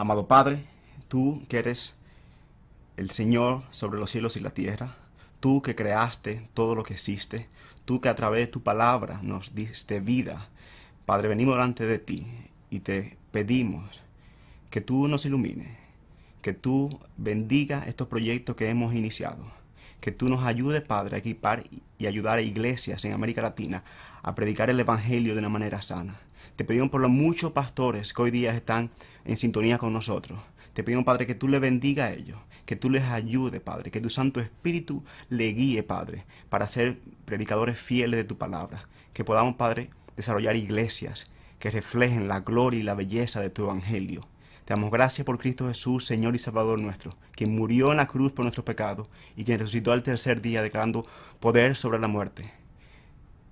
Amado Padre, tú que eres el Señor sobre los cielos y la tierra, tú que creaste todo lo que existe, tú que a través de tu palabra nos diste vida, Padre, venimos delante de ti y te pedimos que tú nos ilumines, que tú bendiga estos proyectos que hemos iniciado, que tú nos ayudes, Padre, a equipar y ayudar a iglesias en América Latina a predicar el Evangelio de una manera sana. Te pedimos por los muchos pastores que hoy día están en sintonía con nosotros. Te pedimos, Padre, que tú les bendiga a ellos, que tú les ayude, Padre, que tu Santo Espíritu le guíe, Padre, para ser predicadores fieles de tu palabra. Que podamos, Padre, desarrollar iglesias que reflejen la gloria y la belleza de tu Evangelio. Te damos gracias por Cristo Jesús, Señor y Salvador nuestro, quien murió en la cruz por nuestros pecados y quien resucitó al tercer día declarando poder sobre la muerte.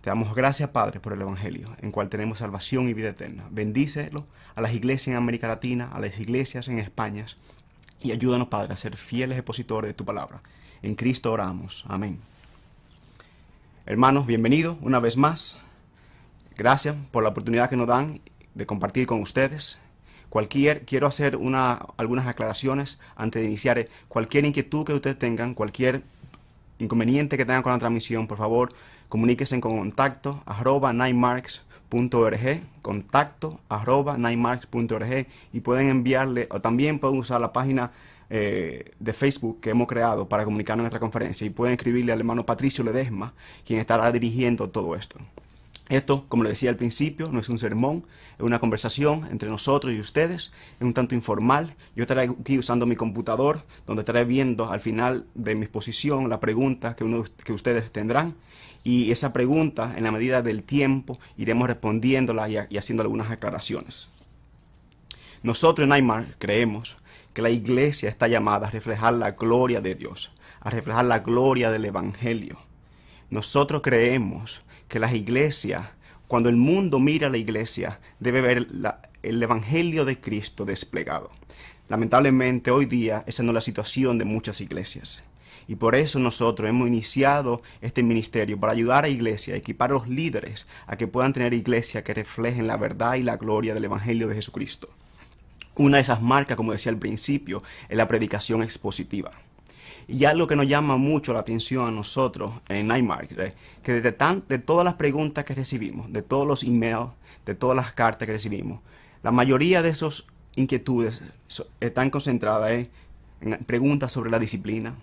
Te damos gracias, Padre, por el Evangelio, en cual tenemos salvación y vida eterna. Bendícelo a las iglesias en América Latina, a las iglesias en España, y ayúdanos, Padre, a ser fieles expositores de tu palabra. En Cristo oramos. Amén. Hermanos, bienvenidos una vez más. Gracias por la oportunidad que nos dan de compartir con ustedes. Quiero hacer algunas aclaraciones antes de iniciar. Cualquier inquietud que ustedes tengan, cualquier inconveniente que tengan con la transmisión, por favor, comuníquense con contacto@ninemarks.org, contacto@ninemarks.org, y pueden enviarle, o también pueden usar la página de Facebook que hemos creado para comunicarnos en nuestra conferencia, y pueden escribirle al hermano Patricio Ledesma, quien estará dirigiendo todo esto. Esto, como le decía al principio, no es un sermón, es una conversación entre nosotros y ustedes, es un tanto informal. Yo estaré aquí usando mi computador, donde estaré viendo al final de mi exposición la pregunta que ustedes tendrán, y esa pregunta, en la medida del tiempo, iremos respondiéndola y haciendo algunas aclaraciones. Nosotros en Neymar creemos que la iglesia está llamada a reflejar la gloria de Dios, a reflejar la gloria del Evangelio. Nosotros creemos que las iglesias, cuando el mundo mira a la iglesia, debe ver el Evangelio de Cristo desplegado. Lamentablemente, hoy día, esa no es la situación de muchas iglesias. Y por eso nosotros hemos iniciado este ministerio para ayudar a iglesias, a equipar a los líderes a que puedan tener iglesias que reflejen la verdad y la gloria del Evangelio de Jesucristo. Una de esas marcas, como decía al principio, es la predicación expositiva. Y algo que nos llama mucho la atención a nosotros en Nightmark, que de todas las preguntas que recibimos, de todos los emails, de todas las cartas que recibimos, la mayoría de esas inquietudes están concentradas en preguntas sobre la disciplina,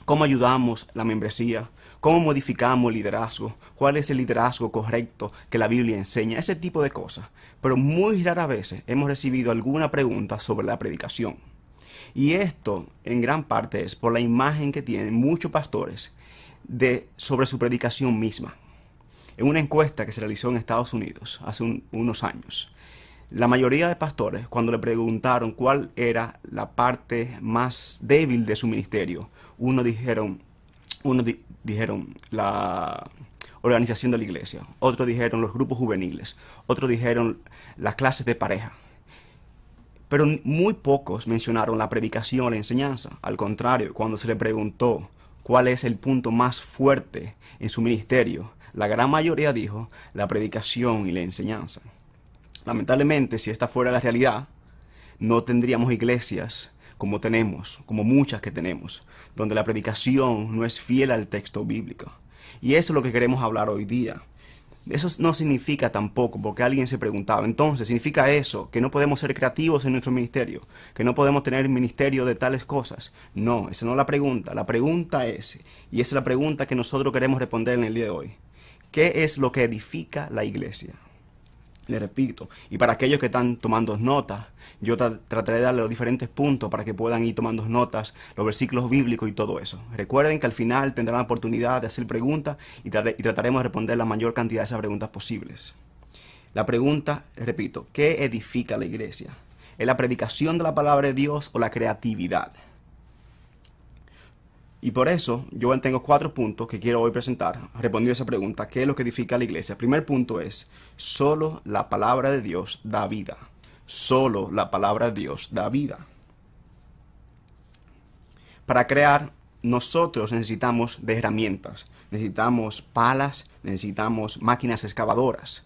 cómo ayudamos la membresía, cómo modificamos el liderazgo, cuál es el liderazgo correcto que la Biblia enseña, ese tipo de cosas. Pero muy raras veces hemos recibido alguna pregunta sobre la predicación. Y esto, en gran parte, es por la imagen que tienen muchos pastores sobre su predicación misma. En una encuesta que se realizó en Estados Unidos hace unos años, la mayoría de pastores, cuando le preguntaron cuál era la parte más débil de su ministerio, unos dijeron la organización de la iglesia, otros dijeron los grupos juveniles, otros dijeron las clases de pareja. Pero muy pocos mencionaron la predicación o la enseñanza. Al contrario, cuando se le preguntó cuál es el punto más fuerte en su ministerio, la gran mayoría dijo la predicación y la enseñanza. Lamentablemente, si esta fuera la realidad, no tendríamos iglesias como tenemos, como muchas que tenemos, donde la predicación no es fiel al texto bíblico. Y eso es lo que queremos hablar hoy día. Eso no significa tampoco, porque alguien se preguntaba, entonces, ¿significa eso que no podemos ser creativos en nuestro ministerio? ¿Que no podemos tener ministerio de tales cosas? No, esa no es la pregunta. La pregunta es, y esa es la pregunta que nosotros queremos responder en el día de hoy, ¿qué es lo que edifica la iglesia? Le repito, y para aquellos que están tomando notas, yo trataré de darle los diferentes puntos para que puedan ir tomando notas, los versículos bíblicos y todo eso. Recuerden que al final tendrán la oportunidad de hacer preguntas y trataremos de responder la mayor cantidad de esas preguntas posibles. La pregunta, repito, ¿qué edifica la iglesia? ¿Es la predicación de la palabra de Dios o la creatividad? Y por eso yo tengo 4 puntos que quiero hoy presentar, respondiendo a esa pregunta, ¿qué es lo que edifica a la iglesia? El primer punto es, solo la palabra de Dios da vida. Solo la palabra de Dios da vida. Para crear, nosotros necesitamos de herramientas, necesitamos palas, necesitamos máquinas excavadoras.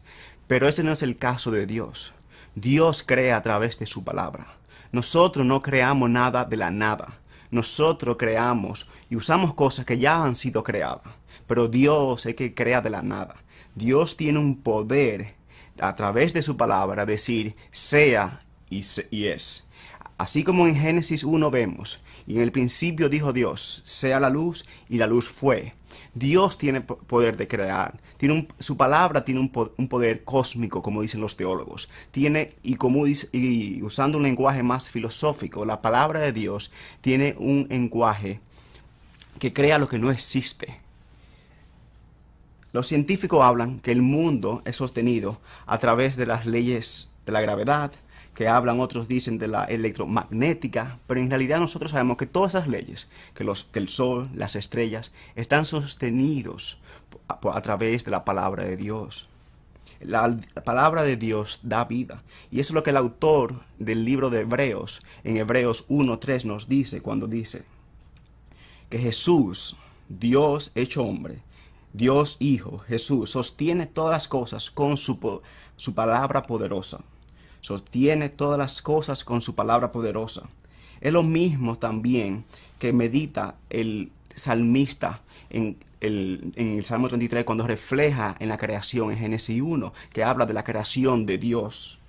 Pero ese no es el caso de Dios. Dios crea a través de su palabra. Nosotros no creamos nada de la nada. Nosotros creamos y usamos cosas que ya han sido creadas. Pero Dios es que crea de la nada. Dios tiene un poder a través de su palabra decir sea y es. Así como en Génesis 1 vemos, y en el principio dijo Dios, sea la luz, y la luz fue. Dios tiene poder de crear. Su palabra tiene un poder cósmico, como dicen los teólogos. Y usando un lenguaje más filosófico, la palabra de Dios tiene un lenguaje que crea lo que no existe. Los científicos hablan que el mundo es sostenido a través de las leyes de la gravedad, que hablan, otros dicen de la electromagnética, pero en realidad nosotros sabemos que todas esas leyes, que el sol, las estrellas, están sostenidos a través de la palabra de Dios. La palabra de Dios da vida. Y eso es lo que el autor del libro de Hebreos, en Hebreos 1:3 nos dice, cuando dice que Jesús, Dios hecho hombre, Dios Hijo, Jesús, sostiene todas las cosas con su palabra poderosa. Sostiene todas las cosas con su palabra poderosa. Es lo mismo también que medita el salmista en el Salmo 33 cuando refleja en la creación en Génesis 1, que habla de la creación de Dios.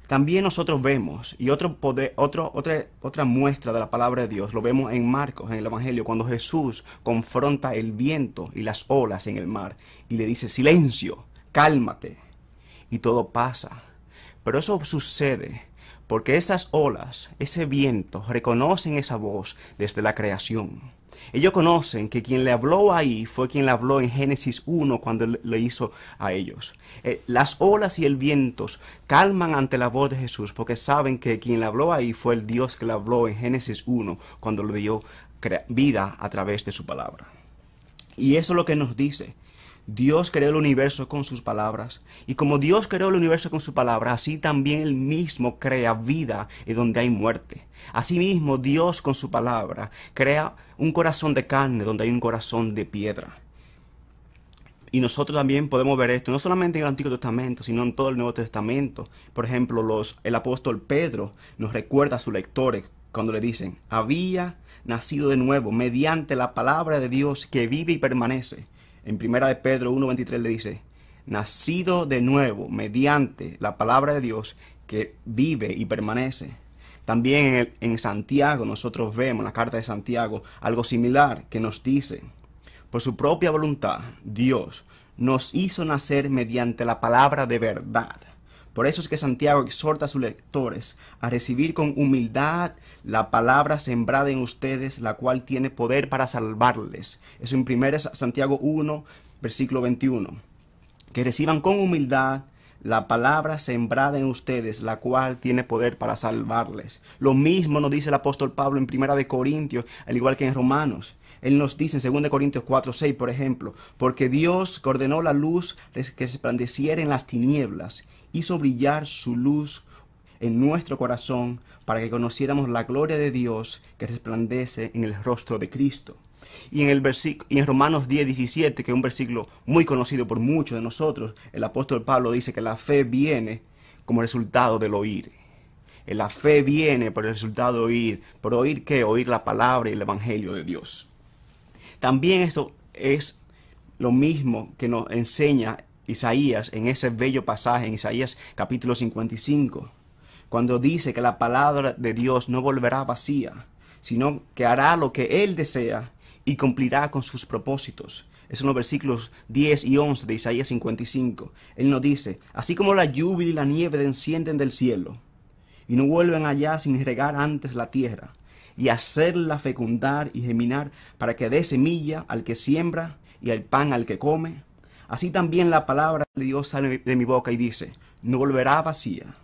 También nosotros vemos, y otra muestra de la palabra de Dios, lo vemos en Marcos, en el Evangelio, cuando Jesús confronta el viento y las olas en el mar y le dice, silencio, cálmate. Y todo pasa. Pero eso sucede porque esas olas, ese viento, reconocen esa voz desde la creación. Ellos conocen que quien le habló ahí fue quien le habló en Génesis 1 cuando le hizo a ellos. Las olas y el viento calman ante la voz de Jesús porque saben que quien le habló ahí fue el Dios que le habló en Génesis 1 cuando le dio vida a través de su palabra. Y eso es lo que nos dice. Dios creó el universo con sus palabras. Y como Dios creó el universo con su palabra, así también Él mismo crea vida en donde hay muerte. Asimismo, Dios con su palabra crea un corazón de carne donde hay un corazón de piedra. Y nosotros también podemos ver esto, no solamente en el Antiguo Testamento, sino en todo el Nuevo Testamento. Por ejemplo, el apóstol Pedro nos recuerda a sus lectores cuando le dicen, había nacido de nuevo mediante la palabra de Dios que vive y permanece. En 1 de Pedro 1:23 le dice, nacido de nuevo mediante la palabra de Dios que vive y permanece. También en Santiago nosotros vemos, en la carta de Santiago, algo similar que nos dice, por su propia voluntad, Dios nos hizo nacer mediante la palabra de verdad. Por eso es que Santiago exhorta a sus lectores a recibir con humildad la palabra sembrada en ustedes, la cual tiene poder para salvarles. Eso en 1 Santiago 1, versículo 21. Que reciban con humildad la palabra sembrada en ustedes, la cual tiene poder para salvarles. Lo mismo nos dice el apóstol Pablo en 1 de Corintios, al igual que en Romanos. Él nos dice en 2 Corintios 4:6, por ejemplo, porque Dios que ordenó la luz que resplandeciera en las tinieblas, hizo brillar su luz en nuestro corazón para que conociéramos la gloria de Dios que resplandece en el rostro de Cristo. Y en Romanos 10:17, que es un versículo muy conocido por muchos de nosotros, el apóstol Pablo dice que la fe viene como resultado del oír. La fe viene por el resultado de oír. ¿Por oír qué? Oír la palabra y el evangelio de Dios. También esto es lo mismo que nos enseña Isaías en ese bello pasaje en Isaías capítulo 55, cuando dice que la palabra de Dios no volverá vacía, sino que hará lo que Él desea y cumplirá con sus propósitos. Es en los versículos 10 y 11 de Isaías 55. Él nos dice, así como la lluvia y la nieve descienden del cielo, y no vuelven allá sin regar antes la tierra, y hacerla fecundar y germinar para que dé semilla al que siembra y el pan al que come, así también la palabra de Dios sale de mi boca y dice, no volverá vacía,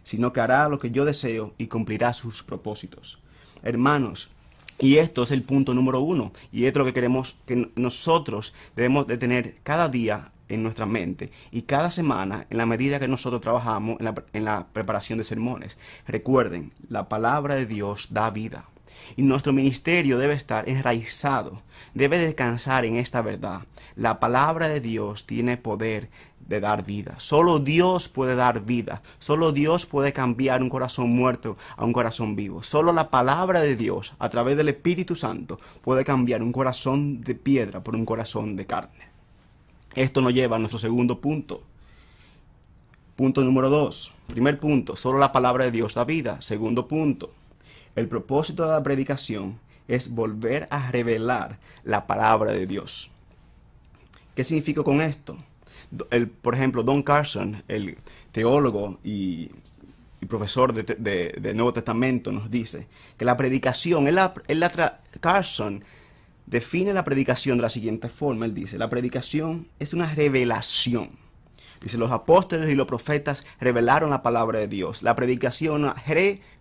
sino que hará lo que yo deseo y cumplirá sus propósitos. Hermanos, y esto es el punto número 1, y es lo que queremos que nosotros debemos de tener cada día en nuestra mente y cada semana en la medida que nosotros trabajamos en la preparación de sermones. Recuerden, la palabra de Dios da vida. Y nuestro ministerio debe estar enraizado, debe descansar en esta verdad. La palabra de Dios tiene poder de dar vida. Solo Dios puede dar vida. Solo Dios puede cambiar un corazón muerto a un corazón vivo. Solo la palabra de Dios, a través del Espíritu Santo, puede cambiar un corazón de piedra por un corazón de carne. Esto nos lleva a nuestro segundo punto. Punto número 2. Primer punto, solo la palabra de Dios da vida. Segundo punto, el propósito de la predicación es volver a revelar la palabra de Dios. ¿Qué significa con esto? Por ejemplo, Don Carson, el teólogo y profesor de Nuevo Testamento, nos dice que la predicación, Carson define la predicación de la siguiente forma. Él dice, la predicación es una revelación. Dice, los apóstoles y los profetas revelaron la palabra de Dios. La predicación es una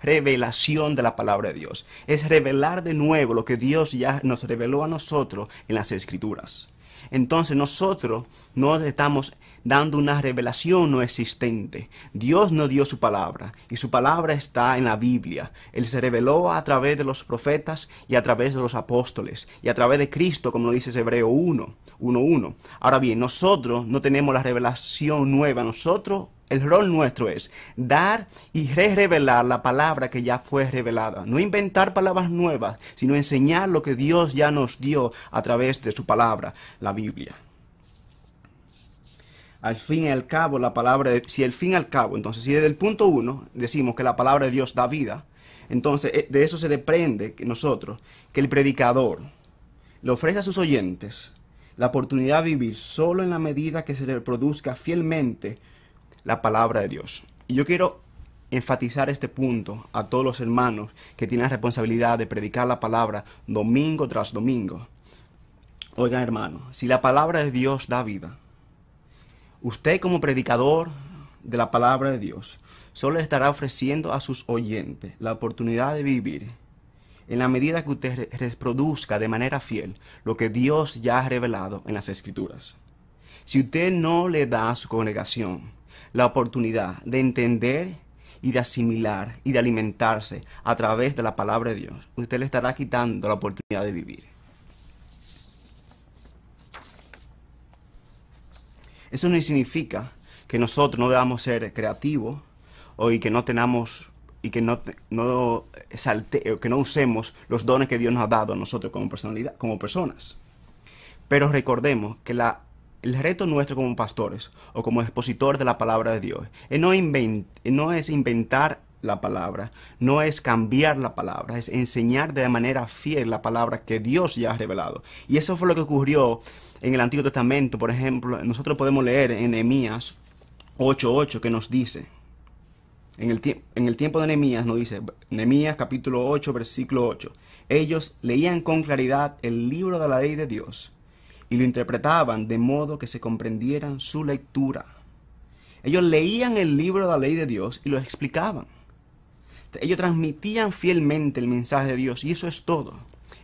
revelación de la palabra de Dios. Es revelar de nuevo lo que Dios ya nos reveló a nosotros en las Escrituras. Entonces nosotros no estamos dando una revelación no existente. Dios nos dio su palabra y su palabra está en la Biblia. Él se reveló a través de los profetas y a través de los apóstoles y a través de Cristo, como lo dice Hebreo 1:1. Ahora bien, nosotros no tenemos la revelación nueva. El rol nuestro es dar y revelar la palabra que ya fue revelada. No inventar palabras nuevas, sino enseñar lo que Dios ya nos dio a través de su palabra, la Biblia. Al fin y al cabo, entonces si desde el punto 1 decimos que la palabra de Dios da vida, entonces de eso se desprende que el predicador le ofrece a sus oyentes la oportunidad de vivir solo en la medida que se reproduzca fielmente la palabra de Dios. Y yo quiero enfatizar este punto a todos los hermanos que tienen la responsabilidad de predicar la palabra domingo tras domingo. Oigan, hermanos, si la palabra de Dios da vida, usted como predicador de la palabra de Dios solo estará ofreciendo a sus oyentes la oportunidad de vivir en la medida que usted reproduzca de manera fiel lo que Dios ya ha revelado en las Escrituras. Si usted no le da a su congregación la oportunidad de entender y de asimilar y de alimentarse a través de la palabra de Dios, usted le estará quitando la oportunidad de vivir. Eso no significa que nosotros no debamos ser creativos y que no tenemos y que no usemos los dones que Dios nos ha dado a nosotros como personas. Pero recordemos que el reto nuestro como pastores o como expositores de la palabra de Dios no es inventar la palabra, no es cambiar la palabra, es enseñar de manera fiel la palabra que Dios ya ha revelado. Y eso fue lo que ocurrió en el Antiguo Testamento. Por ejemplo, nosotros podemos leer en Nehemías 8:8 que nos dice, en el tiempo de Nehemías nos dice, Nehemías capítulo 8, versículo 8, ellos leían con claridad el libro de la ley de Dios y lo interpretaban de modo que se comprendieran su lectura. Ellos leían el libro de la ley de Dios y lo explicaban. Ellos transmitían fielmente el mensaje de Dios y eso es todo.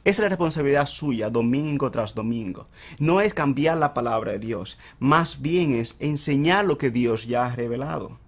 Esa es la responsabilidad suya domingo tras domingo. No es cambiar la palabra de Dios, más bien es enseñar lo que Dios ya ha revelado.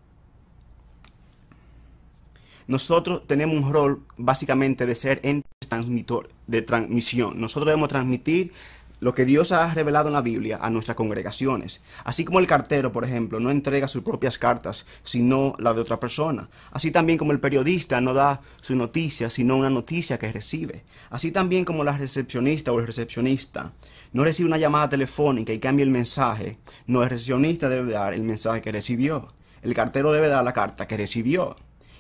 Nosotros tenemos un rol básicamente de ser ente transmisor, de transmisión. Nosotros debemos transmitir lo que Dios ha revelado en la Biblia a nuestras congregaciones. Así como el cartero, por ejemplo, no entrega sus propias cartas, sino la de otra persona. Así también como el periodista no da su noticia, sino una noticia que recibe. Así también como la recepcionista o el recepcionista no recibe una llamada telefónica y cambia el mensaje. No, el recepcionista debe dar el mensaje que recibió. El cartero debe dar la carta que recibió.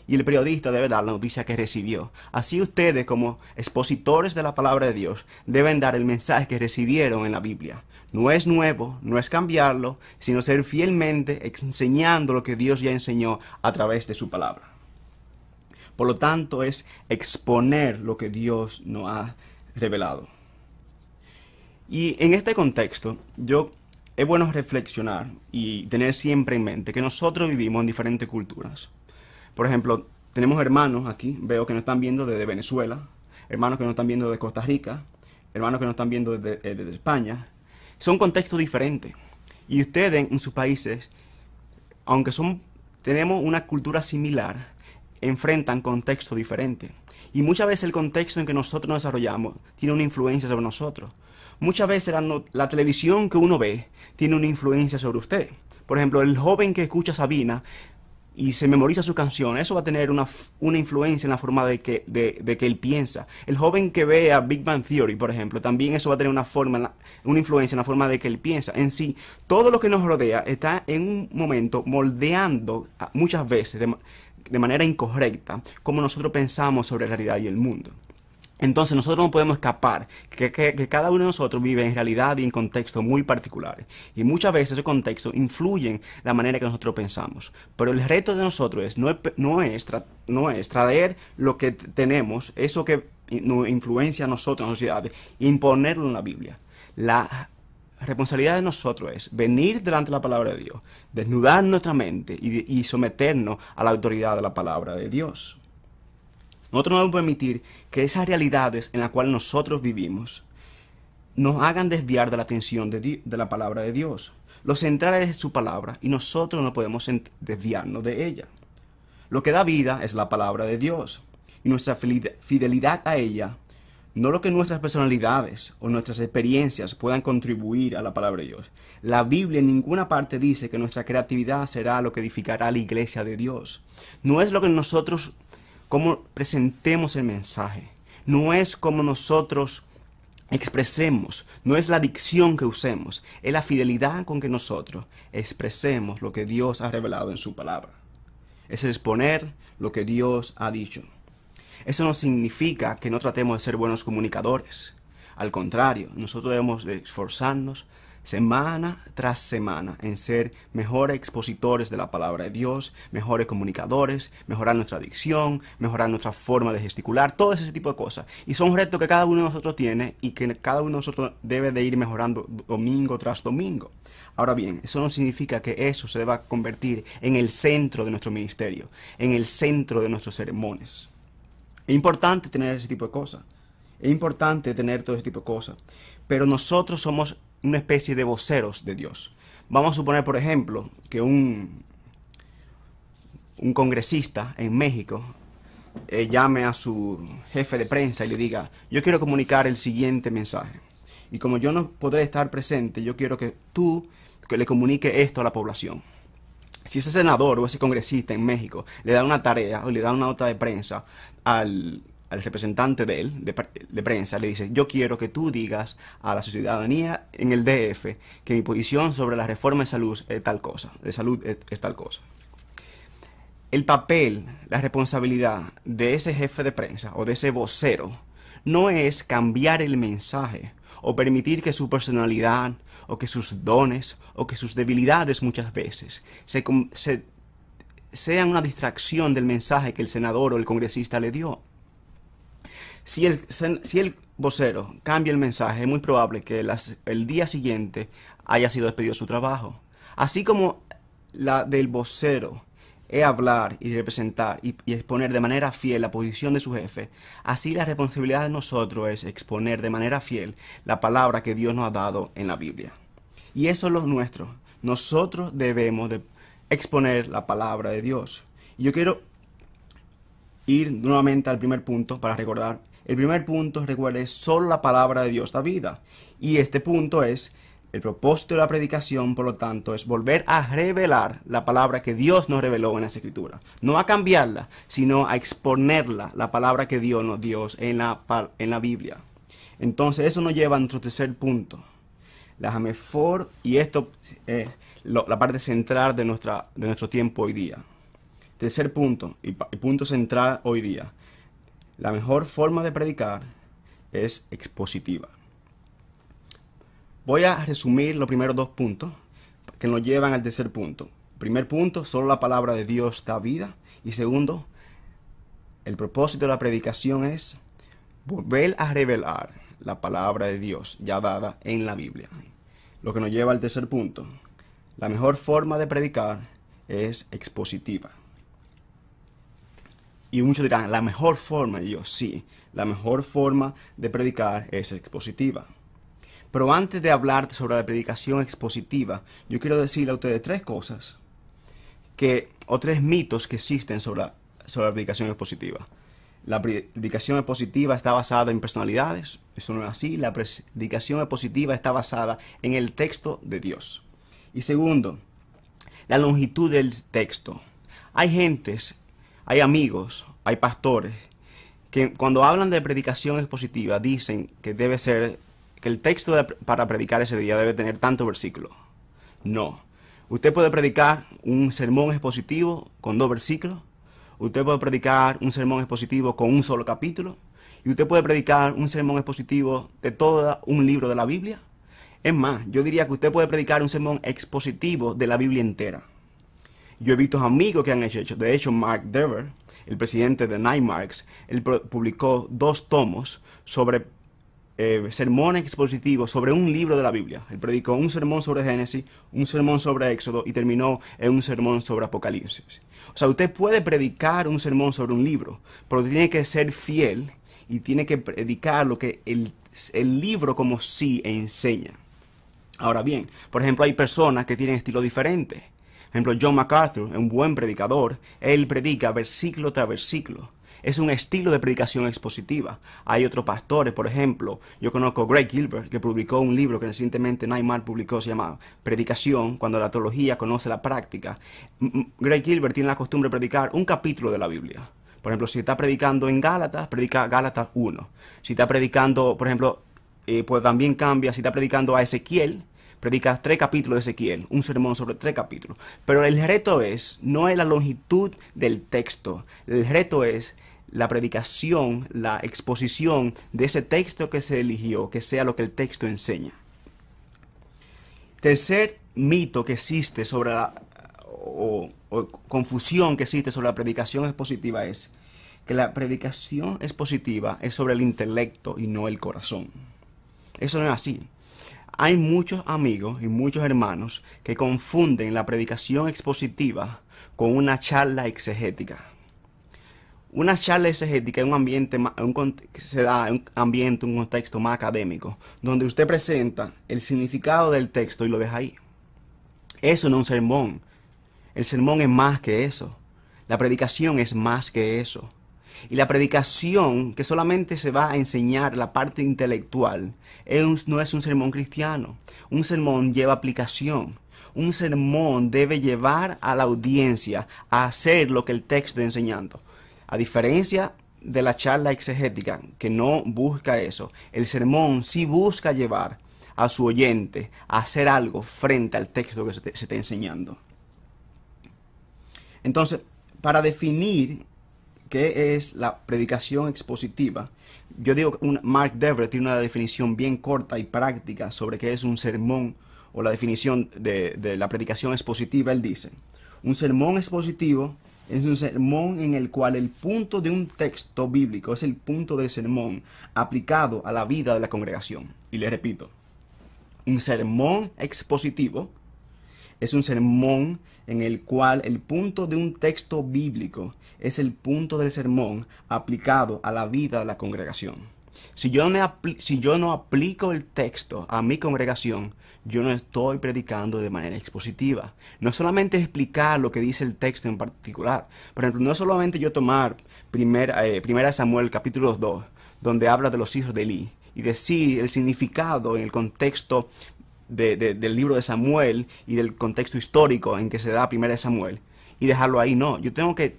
Y el periodista debe dar la noticia que recibió. Así ustedes, como expositores de la palabra de Dios, deben dar el mensaje que recibieron en la Biblia. No es nuevo, no es cambiarlo, sino ser fielmente enseñando lo que Dios ya enseñó a través de su palabra. Por lo tanto, es exponer lo que Dios nos ha revelado. Y en este contexto, es bueno reflexionar y tener siempre en mente que nosotros vivimos en diferentes culturas. Por ejemplo, tenemos hermanos aquí, veo que nos están viendo desde Venezuela, hermanos que nos están viendo de Costa Rica, hermanos que nos están viendo desde España. Son contextos diferentes. Y ustedes en sus países, aunque tenemos una cultura similar, enfrentan contextos diferentes. Y muchas veces el contexto en que nosotros nos desarrollamos tiene una influencia sobre nosotros. Muchas veces la televisión que uno ve tiene una influencia sobre usted. Por ejemplo, el joven que escucha Sabina y se memoriza su canción, eso va a tener una influencia en la forma de que él piensa. El joven que ve a Big Bang Theory, por ejemplo, también eso va a tener una influencia en la forma de que él piensa. En sí, todo lo que nos rodea está en un momento moldeando muchas veces de manera incorrecta como nosotros pensamos sobre la realidad y el mundo. Entonces nosotros no podemos escapar, que cada uno de nosotros vive en realidad y en contextos muy particulares. Y muchas veces esos contextos influyen la manera que nosotros pensamos. Pero el reto de nosotros no es traer lo que tenemos, eso que nos influencia a nosotros en la sociedad, e imponerlo en la Biblia. La responsabilidad de nosotros es venir delante de la palabra de Dios, desnudar nuestra mente y someternos a la autoridad de la palabra de Dios. Nosotros no vamos a permitir que esas realidades en las cuales nosotros vivimos nos hagan desviar de la atención de la palabra de Dios. Lo central es su palabra y nosotros no podemos desviarnos de ella. Lo que da vida es la palabra de Dios y nuestra fidelidad a ella, no lo que nuestras personalidades o nuestras experiencias puedan contribuir a la palabra de Dios. La Biblia en ninguna parte dice que nuestra creatividad será lo que edificará la iglesia de Dios. No es lo que nosotros cómo presentemos el mensaje, no es como nosotros expresemos, no es la dicción que usemos, es la fidelidad con que nosotros expresemos lo que Dios ha revelado en su palabra. Es exponer lo que Dios ha dicho. Eso no significa que no tratemos de ser buenos comunicadores. Al contrario, nosotros debemos de esforzarnos semana tras semana en ser mejores expositores de la palabra de Dios, mejores comunicadores, mejorar nuestra dicción, mejorar nuestra forma de gesticular, todo ese tipo de cosas. Y son retos que cada uno de nosotros tiene y que cada uno de nosotros debe de ir mejorando domingo tras domingo. Ahora bien, eso no significa que eso se deba convertir en el centro de nuestro ministerio, en el centro de nuestros sermones. Es importante tener ese tipo de cosas. Es importante tener todo ese tipo de cosas. Pero nosotros somos una especie de voceros de Dios. Vamos a suponer, por ejemplo, que un congresista en México llame a su jefe de prensa y le diga: yo quiero comunicar el siguiente mensaje. Y como yo no podré estar presente, yo quiero que tú le comunique esto a la población. Si ese senador o ese congresista en México le da una tarea o le da una nota de prensa al representante de él, de prensa, le dice: yo quiero que tú digas a la ciudadanía en el DF que mi posición sobre la reforma de salud es tal cosa, es tal cosa. El papel, la responsabilidad de ese jefe de prensa o de ese vocero no es cambiar el mensaje o permitir que su personalidad o que sus dones o que sus debilidades muchas veces sean una distracción del mensaje que el senador o el congresista le dio. Si el vocero cambia el mensaje, es muy probable que el día siguiente haya sido despedido de su trabajo. Así como la del vocero es hablar y representar y exponer de manera fiel la posición de su jefe, así la responsabilidad de nosotros es exponer de manera fiel la palabra que Dios nos ha dado en la Biblia. Y eso es lo nuestro. Nosotros debemos de exponer la palabra de Dios. Y yo quiero ir nuevamente al primer punto para recordar. El primer punto, recuerde, solo la palabra de Dios da vida. Y este punto es: el propósito de la predicación, por lo tanto, es volver a revelar la palabra que Dios nos reveló en las Escrituras. No a cambiarla, sino a exponerla, la palabra que Dios nos dio en la Biblia. Entonces, eso nos lleva a nuestro tercer punto. Y esto es la parte central de nuestro tiempo hoy día. Tercer punto, y punto central hoy día. La mejor forma de predicar es expositiva. Voy a resumir los primeros dos puntos que nos llevan al tercer punto. Primer punto, solo la palabra de Dios da vida. Y segundo, el propósito de la predicación es volver a revelar la palabra de Dios ya dada en la Biblia. Lo que nos lleva al tercer punto. La mejor forma de predicar es expositiva. Y muchos dirán: la mejor forma. Y yo, sí, la mejor forma de predicar es expositiva. Pero antes de hablar sobre la predicación expositiva, yo quiero decirle a ustedes tres cosas o tres mitos que existen sobre la predicación expositiva. La predicación expositiva está basada en personalidades. Eso no es así. La predicación expositiva está basada en el texto de Dios. Y segundo, la longitud del texto. Hay gentes, hay amigos, hay pastores que cuando hablan de predicación expositiva dicen que debe ser, que el texto para predicar ese día debe tener tanto versículo. No. Usted puede predicar un sermón expositivo con 2 versículos. Usted puede predicar un sermón expositivo con un solo capítulo. Y usted puede predicar un sermón expositivo de todo un libro de la Biblia. Es más, yo diría que usted puede predicar un sermón expositivo de la Biblia entera. Yo he visto amigos que han hecho. De hecho, Mark Dever, el presidente de Nine Marks, él publicó 2 tomos sobre sermones expositivos sobre un libro de la Biblia. Él predicó un sermón sobre Génesis, un sermón sobre Éxodo y terminó en un sermón sobre Apocalipsis. O sea, usted puede predicar un sermón sobre un libro, pero tiene que ser fiel y tiene que predicar lo que el libro como sí enseña. Ahora bien, por ejemplo, hay personas que tienen estilos diferentes. Por ejemplo, John MacArthur, un buen predicador, él predica versículo tras versículo. Es un estilo de predicación expositiva. Hay otros pastores, por ejemplo, yo conozco a Greg Gilbert, que publicó un libro que recientemente Neymar publicó, se llama Predicación, cuando la teología conoce la práctica. Greg Gilbert tiene la costumbre de predicar un capítulo de la Biblia. Por ejemplo, si está predicando en Gálatas, predica Gálatas 1. Si está predicando, por ejemplo, pues también cambia, si está predicando a Ezequiel, predica 3 capítulos de Ezequiel, un sermón sobre 3 capítulos. Pero el reto no es la longitud del texto, el reto es la predicación, la exposición de ese texto que se eligió, que sea lo que el texto enseña. Tercer mito que existe sobre o confusión que existe sobre la predicación expositiva es que la predicación expositiva es sobre el intelecto y no el corazón. Eso no es así. Hay muchos amigos y muchos hermanos que confunden la predicación expositiva con una charla exegética. Una charla exegética es un ambiente, se da en un ambiente, un contexto más académico, donde usted presenta el significado del texto y lo deja ahí. Eso no es un sermón. El sermón es más que eso. La predicación es más que eso. Y la predicación, que solamente se va a enseñar la parte intelectual, no es un sermón cristiano. Un sermón lleva aplicación. Un sermón debe llevar a la audiencia a hacer lo que el texto está enseñando. A diferencia de la charla exegética, que no busca eso, el sermón sí busca llevar a su oyente a hacer algo frente al texto que se está enseñando. Entonces, para definir qué es la predicación expositiva, yo digo que Mark Dever tiene una definición bien corta y práctica sobre qué es un sermón o la definición de la predicación expositiva. Él dice, un sermón expositivo es un sermón en el cual el punto de un texto bíblico es el punto del sermón aplicado a la vida de la congregación. Y le repito, un sermón expositivo es un sermón en el cual el punto de un texto bíblico es el punto del sermón aplicado a la vida de la congregación. Si yo no aplico el texto a mi congregación, yo no estoy predicando de manera expositiva. No solamente explicar lo que dice el texto en particular. Por ejemplo, no solamente yo tomar primera Samuel capítulo 2, donde habla de los hijos de Elí, y decir el significado en el contexto del libro de Samuel y del contexto histórico en que se da primera de Samuel, y dejarlo ahí. No, yo tengo que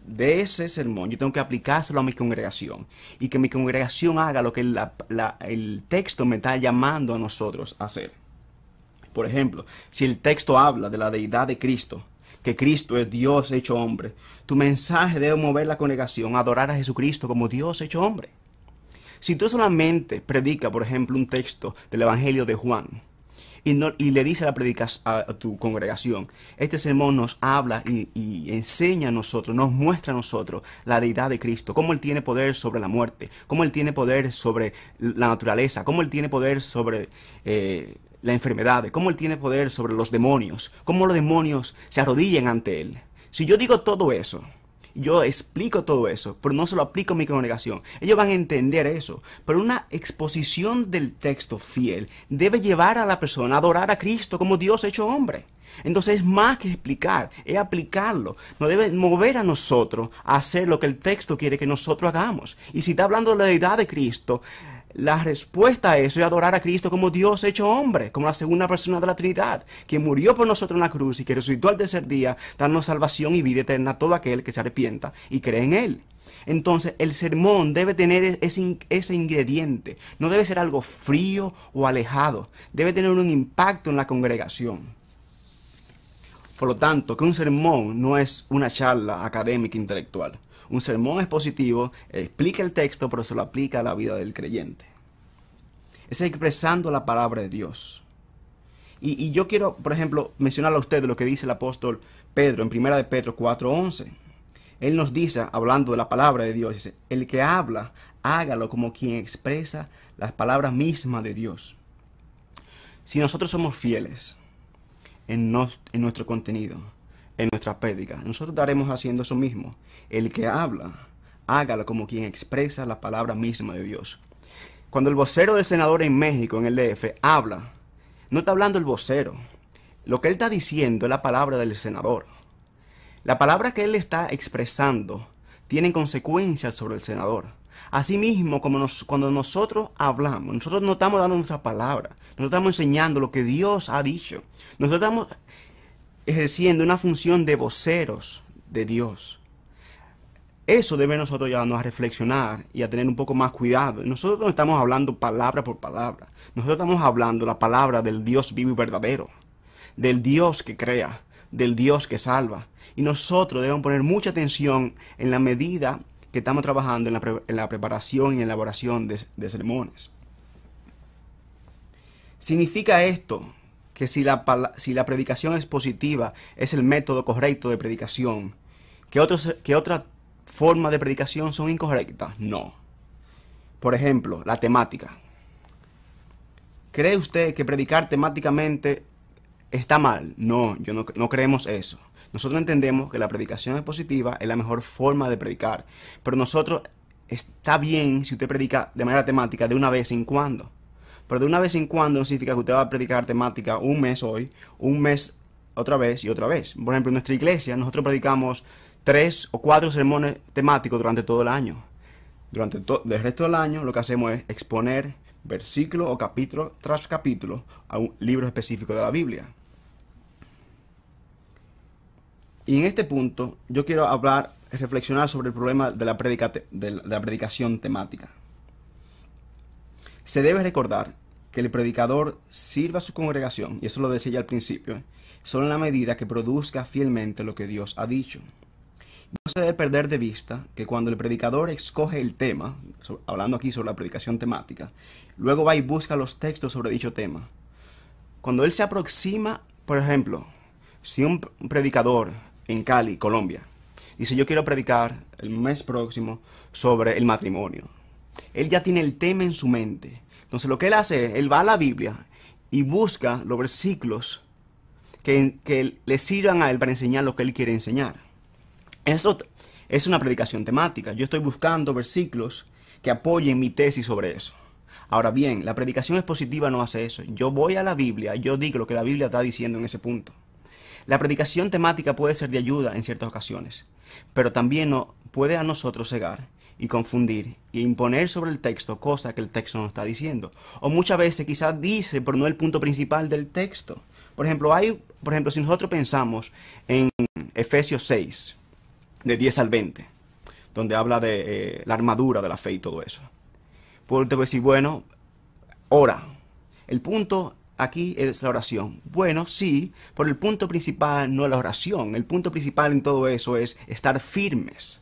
de ese sermón, yo tengo que aplicárselo a mi congregación y que mi congregación haga lo que el texto me está llamando a nosotros a hacer. Por ejemplo, si el texto habla de la deidad de Cristo, que Cristo es Dios hecho hombre, tu mensaje debe mover la congregación a adorar a Jesucristo como Dios hecho hombre. Si tú solamente predicas, por ejemplo, un texto del Evangelio de Juan y le dice a tu congregación, este sermón nos habla y enseña a nosotros, nos muestra a nosotros la deidad de Cristo, cómo Él tiene poder sobre la muerte, cómo Él tiene poder sobre la naturaleza, cómo Él tiene poder sobre la enfermedad, cómo Él tiene poder sobre los demonios, cómo los demonios se arrodillan ante Él. Si yo digo todo eso, yo explico todo eso, pero no se lo aplico a mi congregación, ellos van a entender eso. Pero una exposición del texto fiel debe llevar a la persona a adorar a Cristo como Dios hecho hombre. Entonces es más que explicar, es aplicarlo. Nos debe mover a nosotros a hacer lo que el texto quiere que nosotros hagamos. Y si está hablando de la deidad de Cristo, La respuesta a eso es adorar a Cristo como Dios hecho hombre, como la segunda persona de la Trinidad, que murió por nosotros en la cruz y que resucitó al tercer día, dando salvación y vida eterna a todo aquel que se arrepienta y cree en Él. Entonces, el sermón debe tener ese ingrediente. No debe ser algo frío o alejado. Debe tener un impacto en la congregación. Por lo tanto, que un sermón no es una charla académica intelectual. Un sermón expositivo explica el texto, pero se lo aplica a la vida del creyente. Es expresando la palabra de Dios. Y yo quiero, por ejemplo, mencionarle a ustedes lo que dice el apóstol Pedro en 1 de Pedro 4:11. Él nos dice, hablando de la palabra de Dios, dice, el que habla, hágalo como quien expresa las palabras mismas de Dios. Si nosotros somos fieles en nuestro contenido, en nuestra prédica, nosotros estaremos haciendo eso mismo. El que habla, hágalo como quien expresa la palabra misma de Dios. Cuando el vocero del senador en México, en el DF, habla, no está hablando el vocero. Lo que él está diciendo es la palabra del senador. La palabra que él está expresando tiene consecuencias sobre el senador. Asimismo, cuando nosotros hablamos, nosotros no estamos dando nuestra palabra, nosotros estamos enseñando lo que Dios ha dicho. Nosotros estamos ejerciendo una función de voceros de Dios. Eso debe nosotros llevarnos a reflexionar y a tener un poco más cuidado. Nosotros no estamos hablando palabra por palabra. Nosotros estamos hablando la palabra del Dios vivo y verdadero, del Dios que crea, del Dios que salva. Y nosotros debemos poner mucha atención en la medida que estamos trabajando en la preparación y elaboración de sermones. ¿Significa esto que si la predicación expositiva es el método correcto de predicación, que otras formas de predicación son incorrectas? No. Por ejemplo, la temática. ¿Cree usted que predicar temáticamente está mal? No, no creemos eso. Nosotros entendemos que la predicación expositiva es la mejor forma de predicar. Pero está bien si usted predica de manera temática de una vez en cuando. Pero de una vez en cuando no significa que usted va a predicar temática un mes hoy, un mes otra vez y otra vez. Por ejemplo, en nuestra iglesia nosotros predicamos 3 o 4 sermones temáticos durante todo el año. Durante el resto del año lo que hacemos es exponer versículo o capítulo tras capítulo a un libro específico de la Biblia. Y en este punto yo quiero reflexionar sobre el problema de la predicación temática. Se debe recordar que el predicador sirva a su congregación, y eso lo decía ya al principio, solo en la medida que produzca fielmente lo que Dios ha dicho. No se debe perder de vista que cuando el predicador escoge el tema, hablando aquí sobre la predicación temática, luego va y busca los textos sobre dicho tema. Cuando él se aproxima, por ejemplo, si un predicador en Cali, Colombia, dice yo quiero predicar el mes próximo sobre el matrimonio, él ya tiene el tema en su mente. Entonces lo que él hace es, él va a la Biblia y busca los versículos que le sirvan a él para enseñar lo que él quiere enseñar. Eso es una predicación temática. Yo estoy buscando versículos que apoyen mi tesis sobre eso. Ahora bien, la predicación expositiva no hace eso. Yo voy a la Biblia y yo digo lo que la Biblia está diciendo en ese punto. La predicación temática puede ser de ayuda en ciertas ocasiones, pero también puede a nosotros cegar y confundir e imponer sobre el texto cosas que el texto no está diciendo. O muchas veces quizás dice, pero no el punto principal del texto. Por ejemplo, si nosotros pensamos en Efesios 6, de 10 al 20, donde habla de la armadura de la fe y todo eso. Pues usted va a decir, bueno, ora. El punto aquí es la oración. Bueno, sí, pero el punto principal no es la oración. El punto principal en todo eso es estar firmes.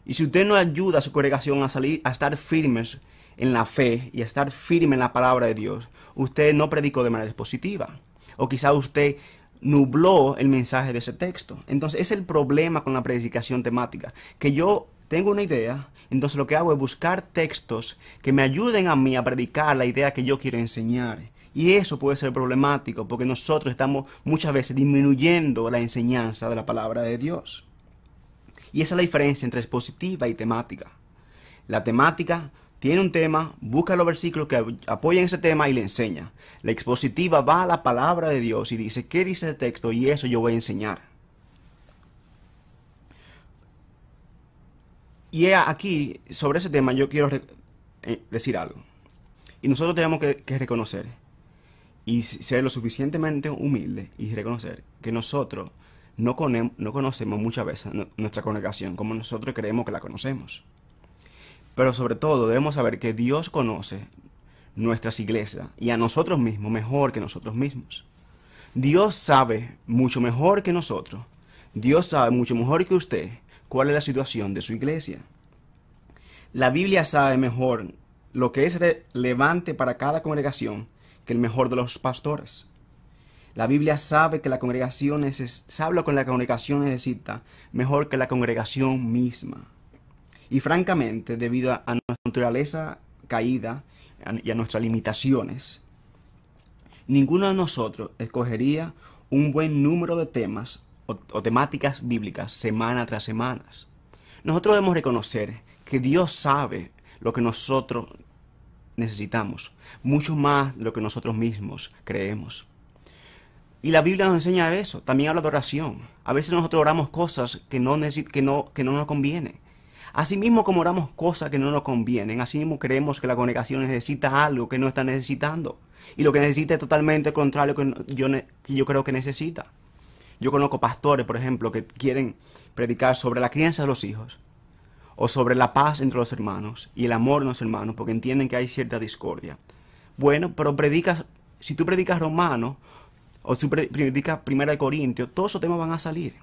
Y si usted no ayuda a su congregación a estar firmes en la fe y a estar firme en la palabra de Dios, usted no predicó de manera expositiva. O quizá usted nubló el mensaje de ese texto. Entonces, es el problema con la predicación temática. Que yo tengo una idea, entonces lo que hago es buscar textos que me ayuden a mí a predicar la idea que yo quiero enseñar. Y eso puede ser problemático porque nosotros estamos muchas veces disminuyendo la enseñanza de la palabra de Dios. Y esa es la diferencia entre expositiva y temática. La temática tiene un tema, busca los versículos que apoyen ese tema y le enseña. La expositiva va a la palabra de Dios y dice, ¿qué dice el texto? Y eso yo voy a enseñar. Y aquí, sobre ese tema, yo quiero decir algo. Y nosotros tenemos que reconocer y ser lo suficientemente humildes y reconocer que nosotros no conocemos muchas veces nuestra congregación como nosotros creemos que la conocemos. Pero sobre todo debemos saber que Dios conoce nuestras iglesias y a nosotros mismos mejor que nosotros mismos. Dios sabe mucho mejor que nosotros. Dios sabe mucho mejor que usted cuál es la situación de su iglesia. La Biblia sabe mejor lo que es relevante para cada congregación que el mejor de los pastores. La Biblia sabe que la congregación sabe lo que la congregación necesita mejor que la congregación misma. Y francamente, debido a nuestra naturaleza caída y a nuestras limitaciones, ninguno de nosotros escogería un buen número de temas o temáticas bíblicas semana tras semana. Nosotros debemos reconocer que Dios sabe lo que nosotros necesitamos, mucho más de lo que nosotros mismos creemos. Y la Biblia nos enseña eso. También habla de oración. A veces nosotros oramos cosas que no nos convienen. Asimismo, como oramos cosas que no nos convienen, asimismo creemos que la congregación necesita algo que no está necesitando. Y lo que necesita es totalmente contrario que yo creo que necesita. Yo conozco pastores, por ejemplo, que quieren predicar sobre la crianza de los hijos, o sobre la paz entre los hermanos y el amor de los hermanos, porque entienden que hay cierta discordia. Bueno, pero si tú predicas Romanos, o si tú predicas 1 Corintios, todos esos temas van a salir.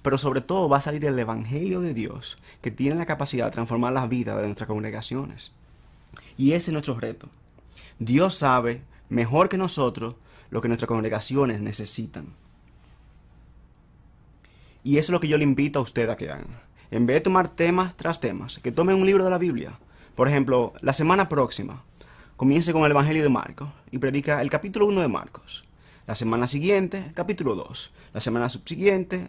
Pero sobre todo va a salir el Evangelio de Dios, que tiene la capacidad de transformar la vida de nuestras congregaciones. Y ese es nuestro reto. Dios sabe mejor que nosotros lo que nuestras congregaciones necesitan. Y eso es lo que yo le invito a usted a que hagan. En vez de tomar temas tras temas, que tomen un libro de la Biblia. Por ejemplo, la semana próxima, comience con el Evangelio de Marcos y predica el capítulo 1 de Marcos. La semana siguiente, capítulo 2. La semana subsiguiente,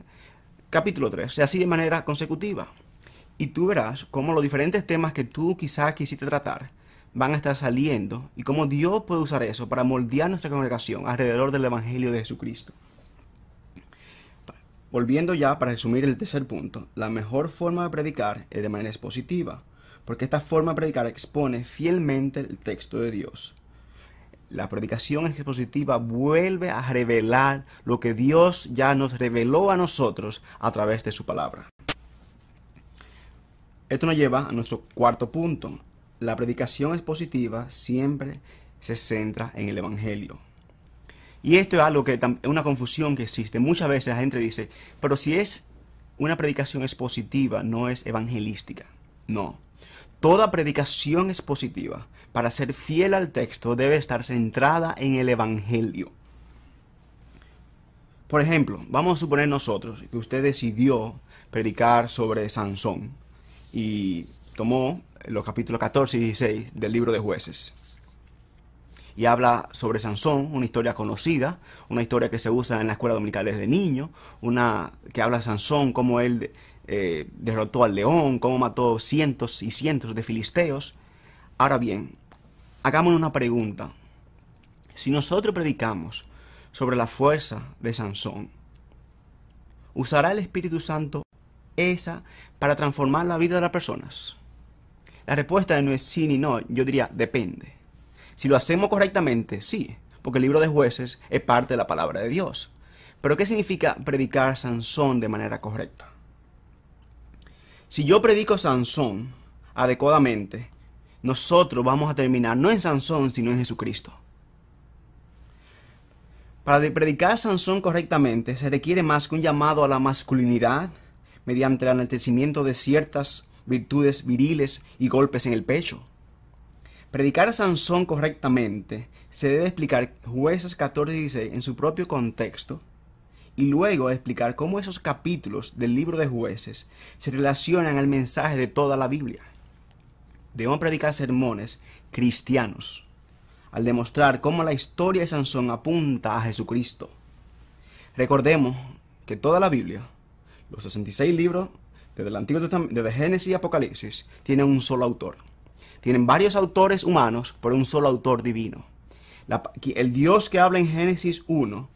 capítulo 3. Y así de manera consecutiva. Y tú verás cómo los diferentes temas que tú quizás quisiste tratar van a estar saliendo y cómo Dios puede usar eso para moldear nuestra congregación alrededor del Evangelio de Jesucristo. Volviendo ya para resumir el tercer punto, la mejor forma de predicar es de manera expositiva, porque esta forma de predicar expone fielmente el texto de Dios. La predicación expositiva vuelve a revelar lo que Dios ya nos reveló a nosotros a través de su palabra. Esto nos lleva a nuestro cuarto punto. La predicación expositiva siempre se centra en el Evangelio. Y esto es algo que es una confusión que existe. Muchas veces la gente dice, pero si es una predicación expositiva, no es evangelística. No. Toda predicación expositiva, para ser fiel al texto, debe estar centrada en el Evangelio. Por ejemplo, vamos a suponer nosotros que usted decidió predicar sobre Sansón y tomó los capítulos 14 y 16 del libro de Jueces. Y habla sobre Sansón, una historia conocida, una historia que se usa en la escuela dominical desde niño, una que habla de Sansón, cómo él derrotó al león, cómo mató cientos y cientos de filisteos. Ahora bien, hagamos una pregunta. Si nosotros predicamos sobre la fuerza de Sansón, ¿usará el Espíritu Santo esa para transformar la vida de las personas? La respuesta no es sí ni no, yo diría depende. Si lo hacemos correctamente, sí, porque el libro de Jueces es parte de la palabra de Dios. Pero ¿qué significa predicar Sansón de manera correcta? Si yo predico Sansón adecuadamente, nosotros vamos a terminar no en Sansón, sino en Jesucristo. Para predicar Sansón correctamente se requiere más que un llamado a la masculinidad mediante el enaltecimiento de ciertas virtudes viriles y golpes en el pecho. Predicar a Sansón correctamente se debe explicar Jueces 14 y 16 en su propio contexto y luego explicar cómo esos capítulos del libro de Jueces se relacionan al mensaje de toda la Biblia. Debemos predicar sermones cristianos al demostrar cómo la historia de Sansón apunta a Jesucristo. Recordemos que toda la Biblia, los 66 libros desde el Antiguo Testamento, desde Génesis y Apocalipsis, tienen un solo autor. Tienen varios autores humanos, pero un solo autor divino. El Dios que habla en Génesis 1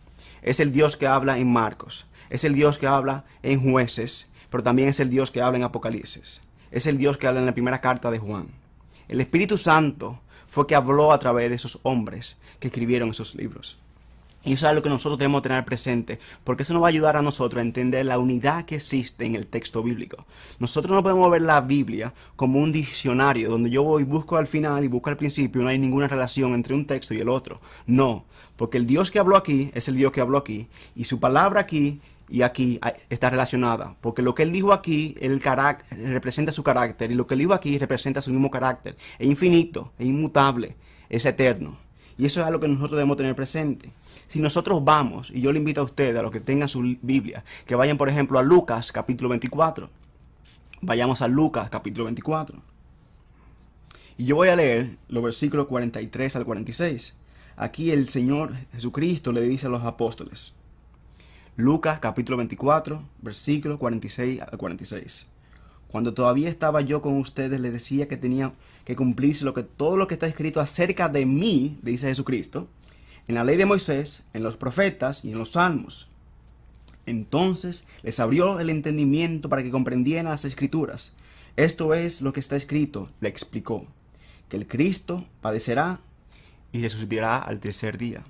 es el Dios que habla en Marcos. Es el Dios que habla en Jueces, pero también es el Dios que habla en Apocalipsis. Es el Dios que habla en la primera carta de Juan. El Espíritu Santo fue que habló a través de esos hombres que escribieron esos libros. Y eso es algo que nosotros debemos tener presente, porque eso nos va a ayudar a nosotros a entender la unidad que existe en el texto bíblico. Nosotros no podemos ver la Biblia como un diccionario, donde yo voy y busco al final y busco al principio, y no hay ninguna relación entre un texto y el otro. No, porque el Dios que habló aquí es el Dios que habló aquí, y su palabra aquí y aquí está relacionada, porque lo que él dijo aquí, representa su carácter, y lo que él dijo aquí representa su mismo carácter. Es infinito, es inmutable, es eterno. Y eso es algo que nosotros debemos tener presente. Si nosotros vamos, y yo le invito a ustedes, a los que tengan su Biblia, que vayan por ejemplo a Lucas capítulo 24. Vayamos a Lucas capítulo 24. Y yo voy a leer los versículos 43 al 46. Aquí el Señor Jesucristo le dice a los apóstoles. Lucas capítulo 24, versículos 46 al 46. Cuando todavía estaba yo con ustedes, les decía que tenía que cumplirse todo lo que está escrito acerca de mí, dice Jesucristo, en la ley de Moisés, en los profetas y en los salmos. Entonces les abrió el entendimiento para que comprendieran las escrituras. Esto es lo que está escrito, le explicó, que el Cristo padecerá y resucitará al tercer día.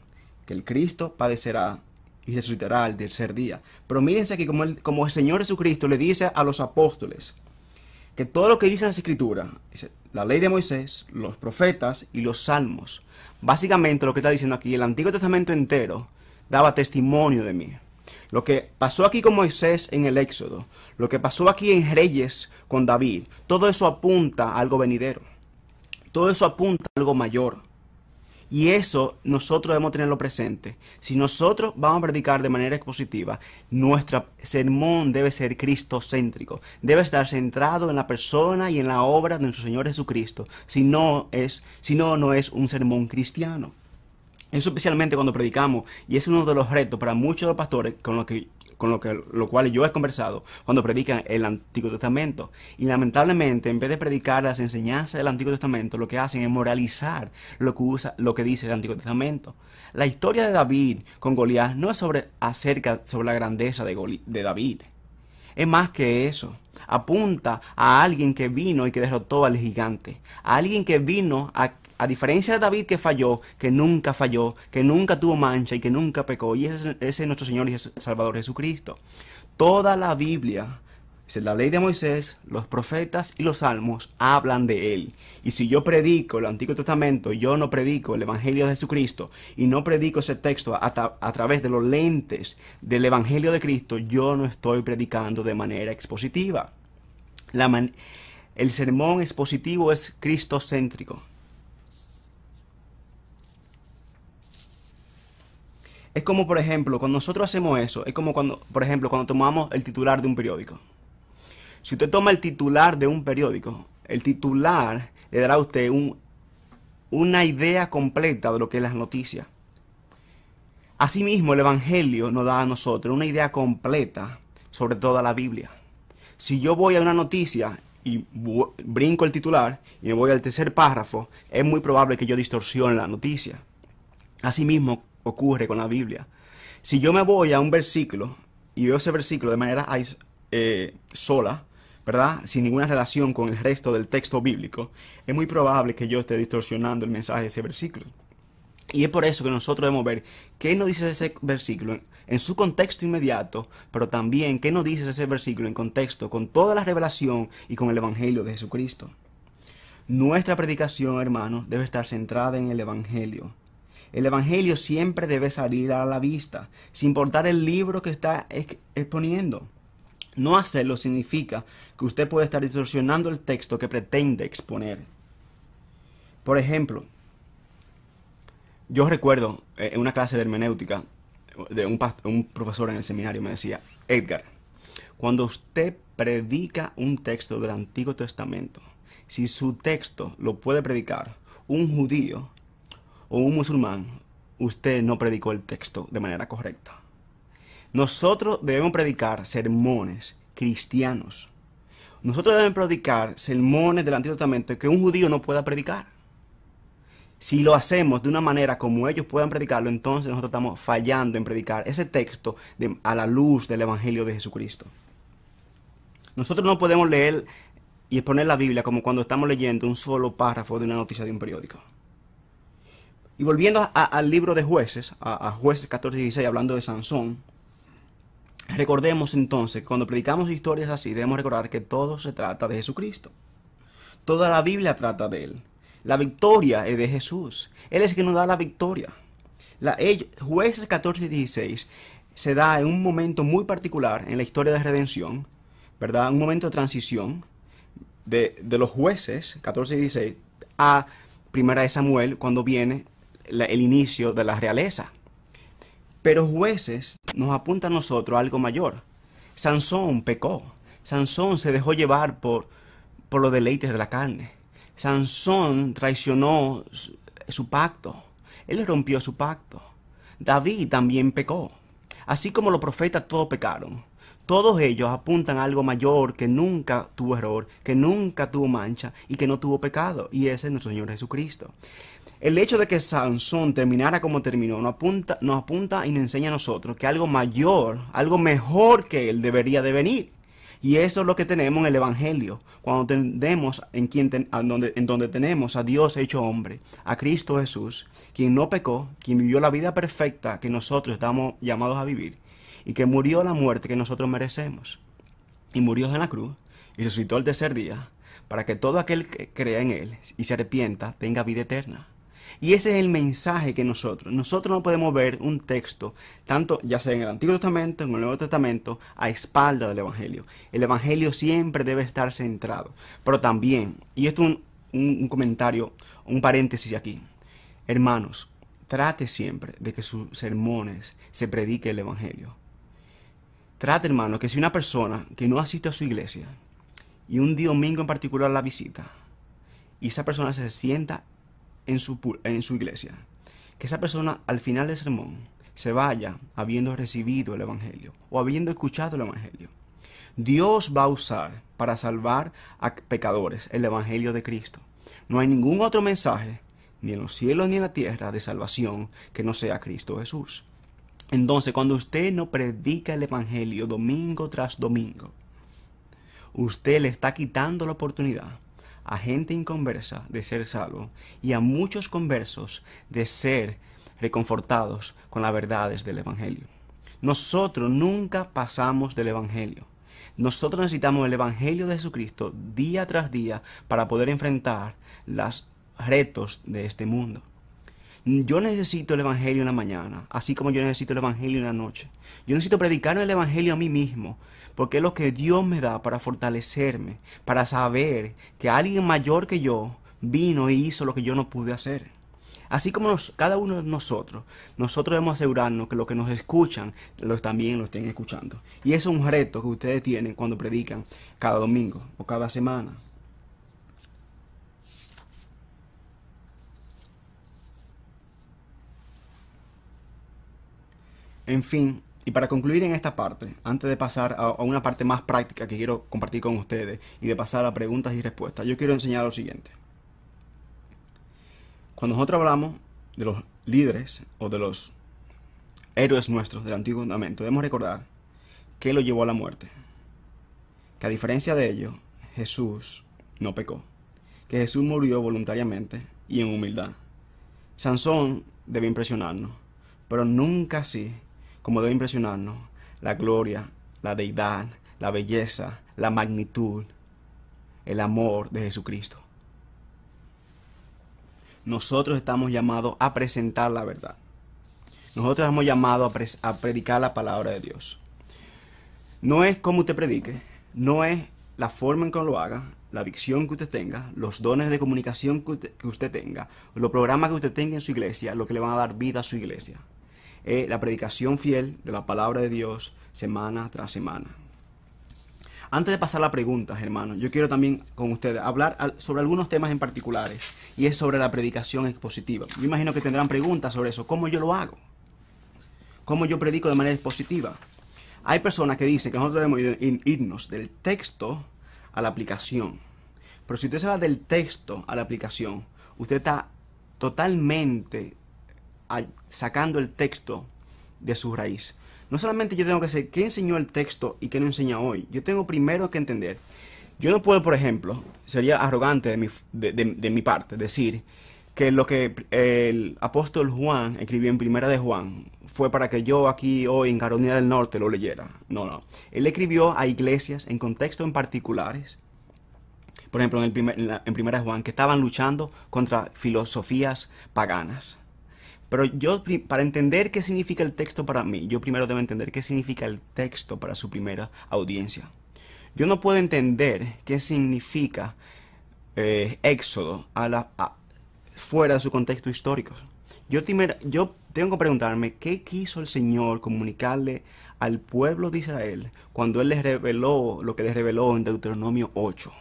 Que el Cristo padecerá y resucitará al tercer día. Pero mírense aquí como el Señor Jesucristo le dice a los apóstoles que todo lo que dice las escrituras, la ley de Moisés, los profetas y los salmos, básicamente lo que está diciendo aquí, el Antiguo Testamento entero daba testimonio de mí. Lo que pasó aquí con Moisés en el Éxodo, lo que pasó aquí en Reyes con David, todo eso apunta a algo venidero. Todo eso apunta a algo mayor. Y eso nosotros debemos tenerlo presente. Si nosotros vamos a predicar de manera expositiva, nuestro sermón debe ser cristocéntrico. Debe estar centrado en la persona y en la obra de nuestro Señor Jesucristo. Si no, no es un sermón cristiano. Eso especialmente cuando predicamos, y es uno de los retos para muchos de los pastores con lo cual yo he conversado cuando predican el Antiguo Testamento. Y lamentablemente, en vez de predicar las enseñanzas del Antiguo Testamento, lo que hacen es moralizar lo que dice el Antiguo Testamento. La historia de David con Goliat no es sobre la grandeza de David. Es más que eso. Apunta a alguien que vino y que derrotó al gigante. A alguien que vino a diferencia de David que falló, que nunca tuvo mancha y que nunca pecó. Y ese es nuestro Señor y Salvador Jesucristo. Toda la Biblia, la ley de Moisés, los profetas y los salmos hablan de Él. Y si yo predico el Antiguo Testamento, yo no predico el Evangelio de Jesucristo y no predico ese texto a través de los lentes del Evangelio de Cristo, yo no estoy predicando de manera expositiva. El sermón expositivo es cristocéntrico. Es como, por ejemplo, cuando nosotros hacemos eso, es como por ejemplo, cuando tomamos el titular de un periódico. Si usted toma el titular de un periódico, el titular le dará a usted una idea completa de lo que es las noticias. Asimismo, el Evangelio nos da a nosotros una idea completa sobre toda la Biblia. Si yo voy a una noticia y brinco el titular y me voy al tercer párrafo, es muy probable que yo distorsione la noticia. Asimismo ocurre con la Biblia. Si yo me voy a un versículo y veo ese versículo de manera sola, ¿verdad? Sin ninguna relación con el resto del texto bíblico, es muy probable que yo esté distorsionando el mensaje de ese versículo. Y es por eso que nosotros debemos ver qué nos dice ese versículo en su contexto inmediato, pero también qué nos dice ese versículo en contexto con toda la revelación y con el Evangelio de Jesucristo. Nuestra predicación, hermanos, debe estar centrada en el Evangelio. El Evangelio siempre debe salir a la vista, sin importar el libro que está exponiendo. No hacerlo significa que usted puede estar distorsionando el texto que pretende exponer. Por ejemplo, yo recuerdo en una clase de hermenéutica de un profesor en el seminario me decía: Edgar, cuando usted predica un texto del Antiguo Testamento, si su texto lo puede predicar un judío o un musulmán, usted no predicó el texto de manera correcta. Nosotros debemos predicar sermones cristianos. Nosotros debemos predicar sermones del Antiguo Testamento que un judío no pueda predicar. Si lo hacemos de una manera como ellos puedan predicarlo, entonces nosotros estamos fallando en predicar ese texto a la luz del Evangelio de Jesucristo. Nosotros no podemos leer y exponer la Biblia como cuando estamos leyendo un solo párrafo de una noticia de un periódico. Y volviendo al libro de Jueces, a Jueces 14 y 16, hablando de Sansón, recordemos entonces que cuando predicamos historias así, debemos recordar que todo se trata de Jesucristo. Toda la Biblia trata de Él. La victoria es de Jesús. Él es el que nos da la victoria. Jueces 14 y 16 se da en un momento muy particular en la historia de redención, ¿verdad? Un momento de transición de los jueces 14 y 16 a Primera de Samuel, cuando viene el inicio de la realeza. Pero Jueces nos apunta a nosotros algo mayor. Sansón pecó. Sansón se dejó llevar por los deleites de la carne. Sansón traicionó su pacto. Él rompió su pacto. David también pecó. Así como los profetas todos pecaron. Todos ellos apuntan a algo mayor que nunca tuvo error, que nunca tuvo mancha y que no tuvo pecado. Y ese es nuestro Señor Jesucristo. El hecho de que Sansón terminara como terminó nos apunta y nos enseña a nosotros que algo mayor, algo mejor que él debería de venir. Y eso es lo que tenemos en el Evangelio, cuando tenemos en donde tenemos a Dios hecho hombre, a Cristo Jesús, quien no pecó, quien vivió la vida perfecta que nosotros estamos llamados a vivir, y que murió la muerte que nosotros merecemos. Y murió en la cruz, y resucitó el tercer día, para que todo aquel que crea en Él y se arrepienta tenga vida eterna. Y ese es el mensaje que nosotros no podemos ver un texto, tanto ya sea en el Antiguo Testamento, en el Nuevo Testamento, a espalda del Evangelio. El Evangelio siempre debe estar centrado. Pero también, y esto es un comentario, un paréntesis aquí. Hermanos, trate siempre de que sus sermones se predique el Evangelio. Trate, hermano, que si una persona que no asiste a su iglesia, y un domingo en particular la visita, y esa persona se sienta en su iglesia, que esa persona al final del sermón se vaya habiendo recibido el Evangelio o habiendo escuchado el Evangelio. Dios va a usar para salvar a pecadores el Evangelio de Cristo. No hay ningún otro mensaje, ni en los cielos ni en la tierra, de salvación que no sea Cristo Jesús. Entonces, cuando usted no predica el Evangelio domingo tras domingo, usted le está quitando la oportunidad a gente inconversa de ser salvo y a muchos conversos de ser reconfortados con las verdades del Evangelio. Nosotros nunca pasamos del Evangelio. Nosotros necesitamos el Evangelio de Jesucristo día tras día para poder enfrentar los retos de este mundo. Yo necesito el Evangelio en la mañana, así como yo necesito el Evangelio en la noche. Yo necesito predicar el Evangelio a mí mismo, porque es lo que Dios me da para fortalecerme, para saber que alguien mayor que yo vino y hizo lo que yo no pude hacer. Así como cada uno de nosotros debemos asegurarnos que los que nos escuchan también lo estén escuchando. Y eso es un reto que ustedes tienen cuando predican cada domingo o cada semana. En fin, y para concluir en esta parte, antes de pasar a una parte más práctica que quiero compartir con ustedes y de pasar a preguntas y respuestas, yo quiero enseñar lo siguiente. Cuando nosotros hablamos de los líderes o de los héroes nuestros del Antiguo Testamento, debemos recordar que lo llevó a la muerte. Que a diferencia de ellos, Jesús no pecó. Que Jesús murió voluntariamente y en humildad. Sansón debe impresionarnos, pero nunca así como debe impresionarnos la gloria, la deidad, la belleza, la magnitud, el amor de Jesucristo. Nosotros estamos llamados a presentar la verdad. Nosotros estamos llamados a predicar la palabra de Dios. No es como usted predique, no es la forma en que lo haga, la dicción que usted tenga, los dones de comunicación que usted tenga, los programas que usted tenga en su iglesia, lo que le van a dar vida a su iglesia. Es la predicación fiel de la palabra de Dios semana tras semana. Antes de pasar a las preguntas, hermanos, yo quiero también con ustedes hablar sobre algunos temas en particulares, y es sobre la predicación expositiva. Yo imagino que tendrán preguntas sobre eso. ¿Cómo yo lo hago? ¿Cómo yo predico de manera expositiva? Hay personas que dicen que nosotros debemos irnos del texto a la aplicación. Pero si usted se va del texto a la aplicación, usted está totalmente sacando el texto de su raíz. No solamente yo tengo que saber qué enseñó el texto y qué no enseña hoy. Yo tengo primero que entender. Yo no puedo, por ejemplo, sería arrogante de mi parte, decir que lo que el apóstol Juan escribió en Primera de Juan fue para que yo aquí hoy en Carolina del Norte lo leyera. No, no. Él escribió a iglesias en contextos en particulares. Por ejemplo, en Primera de Juan, que estaban luchando contra filosofías paganas. Pero yo, para entender qué significa el texto para mí, yo primero debo entender qué significa el texto para su primera audiencia. Yo no puedo entender qué significa Éxodo fuera de su contexto histórico. Yo tengo que preguntarme qué quiso el Señor comunicarle al pueblo de Israel cuando Él les reveló lo que les reveló en Deuteronomio 8.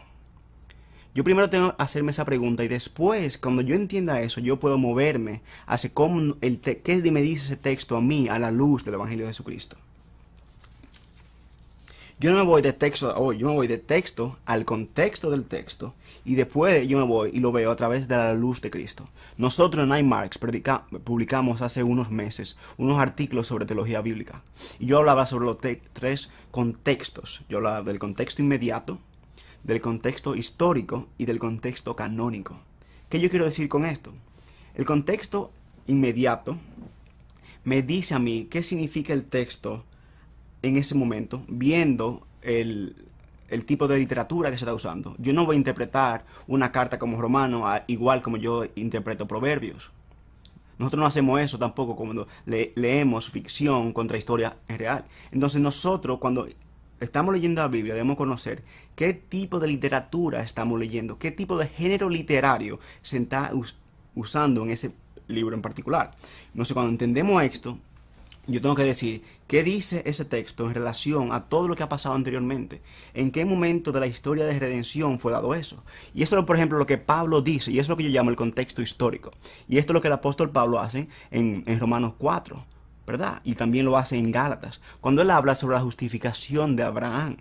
Yo primero tengo que hacerme esa pregunta y después, cuando yo entienda eso, yo puedo moverme hacia qué me dice ese texto a mí a la luz del Evangelio de Jesucristo. Yo no me voy de texto hoy, yo me voy de texto al contexto del texto y después yo me voy y lo veo a través de la luz de Cristo. Nosotros en iMarks publicamos hace unos meses unos artículos sobre teología bíblica y yo hablaba sobre los tres contextos. Yo hablaba del contexto inmediato, del contexto histórico y del contexto canónico. ¿Qué yo quiero decir con esto? El contexto inmediato me dice a mí qué significa el texto en ese momento, viendo el tipo de literatura que se está usando. Yo no voy a interpretar una carta como Romano igual como yo interpreto Proverbios. Nosotros no hacemos eso tampoco cuando leemos ficción contra historia real. Entonces nosotros cuando estamos leyendo la Biblia debemos conocer qué tipo de literatura estamos leyendo, qué tipo de género literario se está usando en ese libro en particular. Entonces cuando entendemos esto, yo tengo que decir qué dice ese texto en relación a todo lo que ha pasado anteriormente. En qué momento de la historia de redención fue dado eso. Y eso es, por ejemplo, lo que Pablo dice, y eso es lo que yo llamo el contexto histórico. Y esto es lo que el apóstol Pablo hace en Romanos 4, ¿verdad? Y también lo hace en Gálatas, cuando él habla sobre la justificación de Abraham.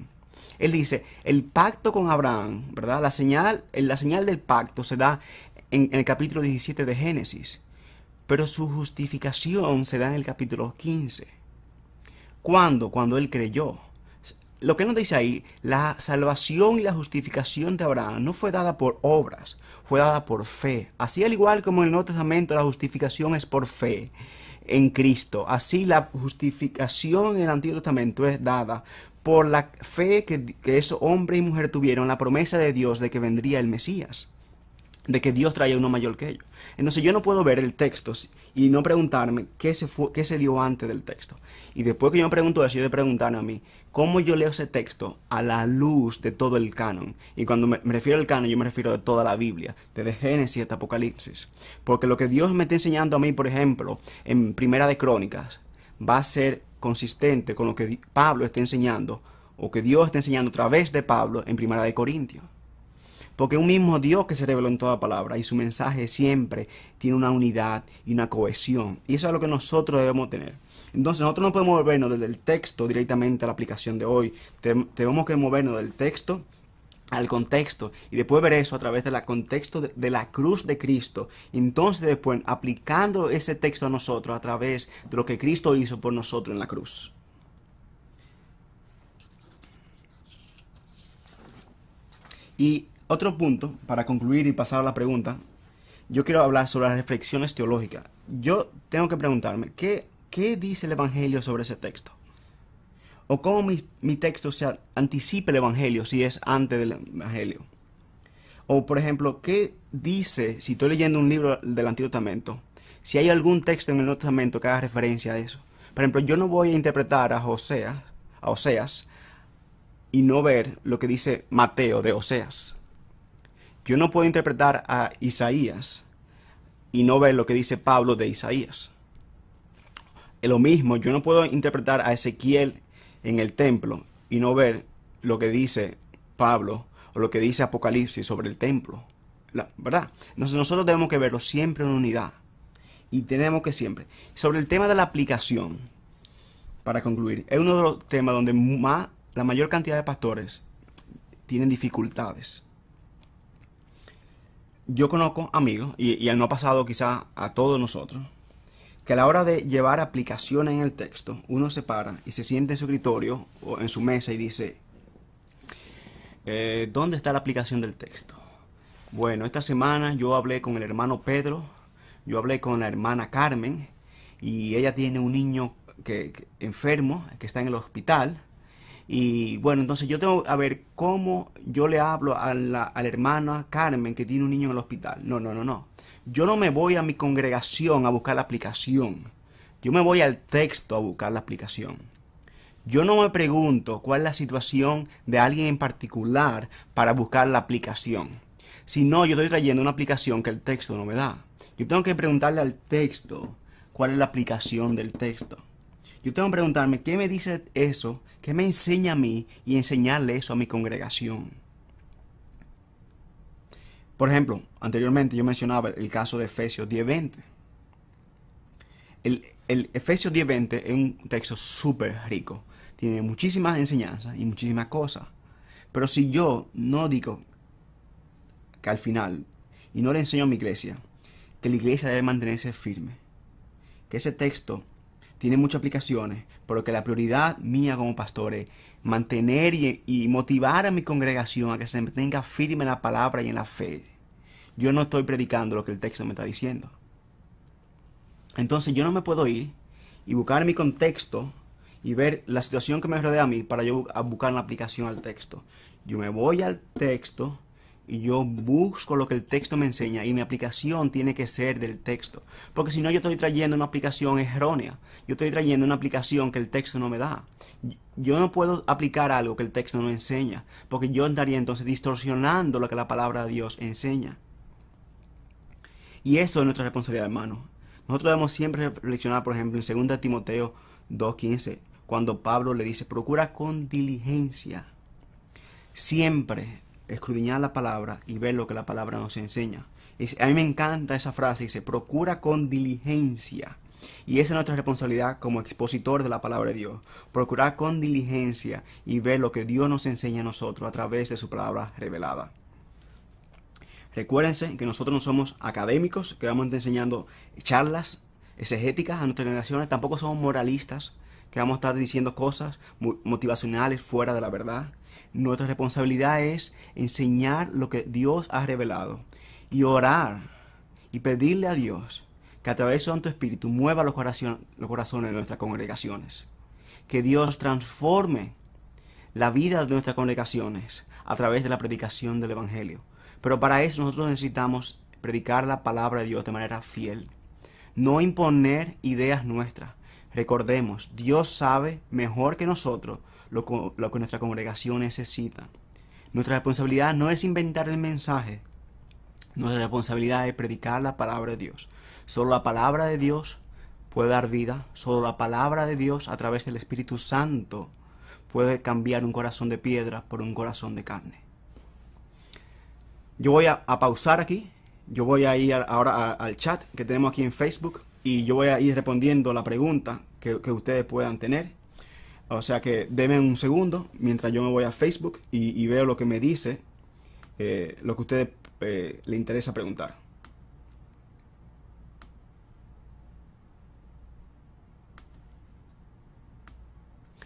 Él dice, el pacto con Abraham, ¿verdad? La señal del pacto se da en el capítulo 17 de Génesis. Pero su justificación se da en el capítulo 15. ¿Cuándo? Cuando él creyó. Lo que nos dice ahí, la salvación y la justificación de Abraham no fue dada por obras, fue dada por fe. Así al igual como en el Nuevo Testamento la justificación es por fe en Cristo. Así la justificación en el Antiguo Testamento es dada por la fe que esos hombre y mujer tuvieron, la promesa de Dios de que vendría el Mesías, de que Dios traía uno mayor que ellos. Entonces yo no puedo ver el texto y no preguntarme qué se dio antes del texto. Y después que yo me pregunto eso, yo de preguntarme a mí, ¿cómo yo leo ese texto a la luz de todo el canon? Y cuando me refiero al canon, yo me refiero a toda la Biblia, desde Génesis hasta Apocalipsis. Porque lo que Dios me está enseñando a mí, por ejemplo, en Primera de Crónicas, va a ser consistente con lo que Pablo está enseñando, o que Dios está enseñando a través de Pablo en Primera de Corintios. Porque un mismo Dios que se reveló en toda palabra y su mensaje siempre tiene una unidad y una cohesión. Y eso es lo que nosotros debemos tener. Entonces nosotros no podemos movernos desde el texto directamente a la aplicación de hoy. Tenemos que movernos del texto al contexto y después ver eso a través del contexto de la cruz de Cristo. Y entonces después aplicando ese texto a nosotros a través de lo que Cristo hizo por nosotros en la cruz. Y otro punto, para concluir y pasar a la pregunta, yo quiero hablar sobre las reflexiones teológicas. Yo tengo que preguntarme, ¿qué dice el Evangelio sobre ese texto? ¿O cómo mi texto se anticipa el Evangelio si es antes del Evangelio? O, por ejemplo, ¿qué dice si estoy leyendo un libro del Antiguo Testamento? Si hay algún texto en el Nuevo Testamento que haga referencia a eso. Por ejemplo, yo no voy a interpretar a Oseas y no ver lo que dice Mateo de Oseas. Yo no puedo interpretar a Isaías y no ver lo que dice Pablo de Isaías. Lo mismo, yo no puedo interpretar a Ezequiel en el templo y no ver lo que dice Pablo o lo que dice Apocalipsis sobre el templo. ¿Verdad? Entonces nosotros tenemos que verlo siempre en unidad. Y tenemos que siempre. Sobre el tema de la aplicación, para concluir, es uno de los temas donde la mayor cantidad de pastores tienen dificultades. Yo conozco amigos, y no ha pasado quizá a todos nosotros, que a la hora de llevar aplicaciones en el texto, uno se para y se siente en su escritorio o en su mesa y dice, ¿dónde está la aplicación del texto? Bueno, esta semana yo hablé con el hermano Pedro, yo hablé con la hermana Carmen y ella tiene un niño enfermo que está en el hospital. Y bueno, entonces yo tengo a ver cómo yo le hablo a la hermana Carmen que tiene un niño en el hospital. No, no, no, no. Yo no me voy a mi congregación a buscar la aplicación. Yo me voy al texto a buscar la aplicación. Yo no me pregunto cuál es la situación de alguien en particular para buscar la aplicación. Si no, yo estoy trayendo una aplicación que el texto no me da. Yo tengo que preguntarle al texto cuál es la aplicación del texto. Yo tengo que preguntarme qué me dice eso, qué me enseña a mí y enseñarle eso a mi congregación. Por ejemplo, anteriormente yo mencionaba el caso de Efesios 10:20. El Efesios 10:20 es un texto súper rico. Tiene muchísimas enseñanzas y muchísimas cosas. Pero si yo no digo que al final, y no le enseño a mi iglesia, que la iglesia debe mantenerse firme, que ese texto tiene muchas aplicaciones, pero que la prioridad mía como pastor es mantener y motivar a mi congregación a que se mantenga firme en la palabra y en la fe. Yo no estoy predicando lo que el texto me está diciendo. Entonces yo no me puedo ir y buscar mi contexto y ver la situación que me rodea a mí para yo buscar una aplicación al texto. Yo me voy al texto y yo busco lo que el texto me enseña y mi aplicación tiene que ser del texto. Porque si no, yo estoy trayendo una aplicación errónea. Yo estoy trayendo una aplicación que el texto no me da. Yo no puedo aplicar algo que el texto no enseña, porque yo estaría entonces distorsionando lo que la palabra de Dios enseña. Y eso es nuestra responsabilidad, hermano. Nosotros debemos siempre reflexionar, por ejemplo, en 2 Timoteo 2:15, cuando Pablo le dice, procura con diligencia siempre escudriñar la palabra y ver lo que la palabra nos enseña. A mí me encanta esa frase, dice, procura con diligencia. Y esa es nuestra responsabilidad como expositor de la palabra de Dios. Procurar con diligencia y ver lo que Dios nos enseña a nosotros a través de su palabra revelada. Recuérdense que nosotros no somos académicos, que vamos a estar enseñando charlas exegéticas a nuestras generaciones. Tampoco somos moralistas, que vamos a estar diciendo cosas motivacionales fuera de la verdad. Nuestra responsabilidad es enseñar lo que Dios ha revelado y orar y pedirle a Dios que a través de su Santo Espíritu mueva los corazones de nuestras congregaciones. Que Dios transforme la vida de nuestras congregaciones a través de la predicación del Evangelio. Pero para eso nosotros necesitamos predicar la palabra de Dios de manera fiel. No imponer ideas nuestras. Recordemos, Dios sabe mejor que nosotros lo que nuestra congregación necesita. Nuestra responsabilidad no es inventar el mensaje. Nuestra responsabilidad es predicar la palabra de Dios. Solo la palabra de Dios puede dar vida. Solo la palabra de Dios a través del Espíritu Santo puede cambiar un corazón de piedra por un corazón de carne. Yo voy a pausar aquí. Yo voy a ir ahora al chat que tenemos aquí en Facebook y yo voy a ir respondiendo la pregunta que ustedes puedan tener. O sea que denme un segundo mientras yo me voy a Facebook y veo lo que me dice, lo que a ustedes les interesa preguntar.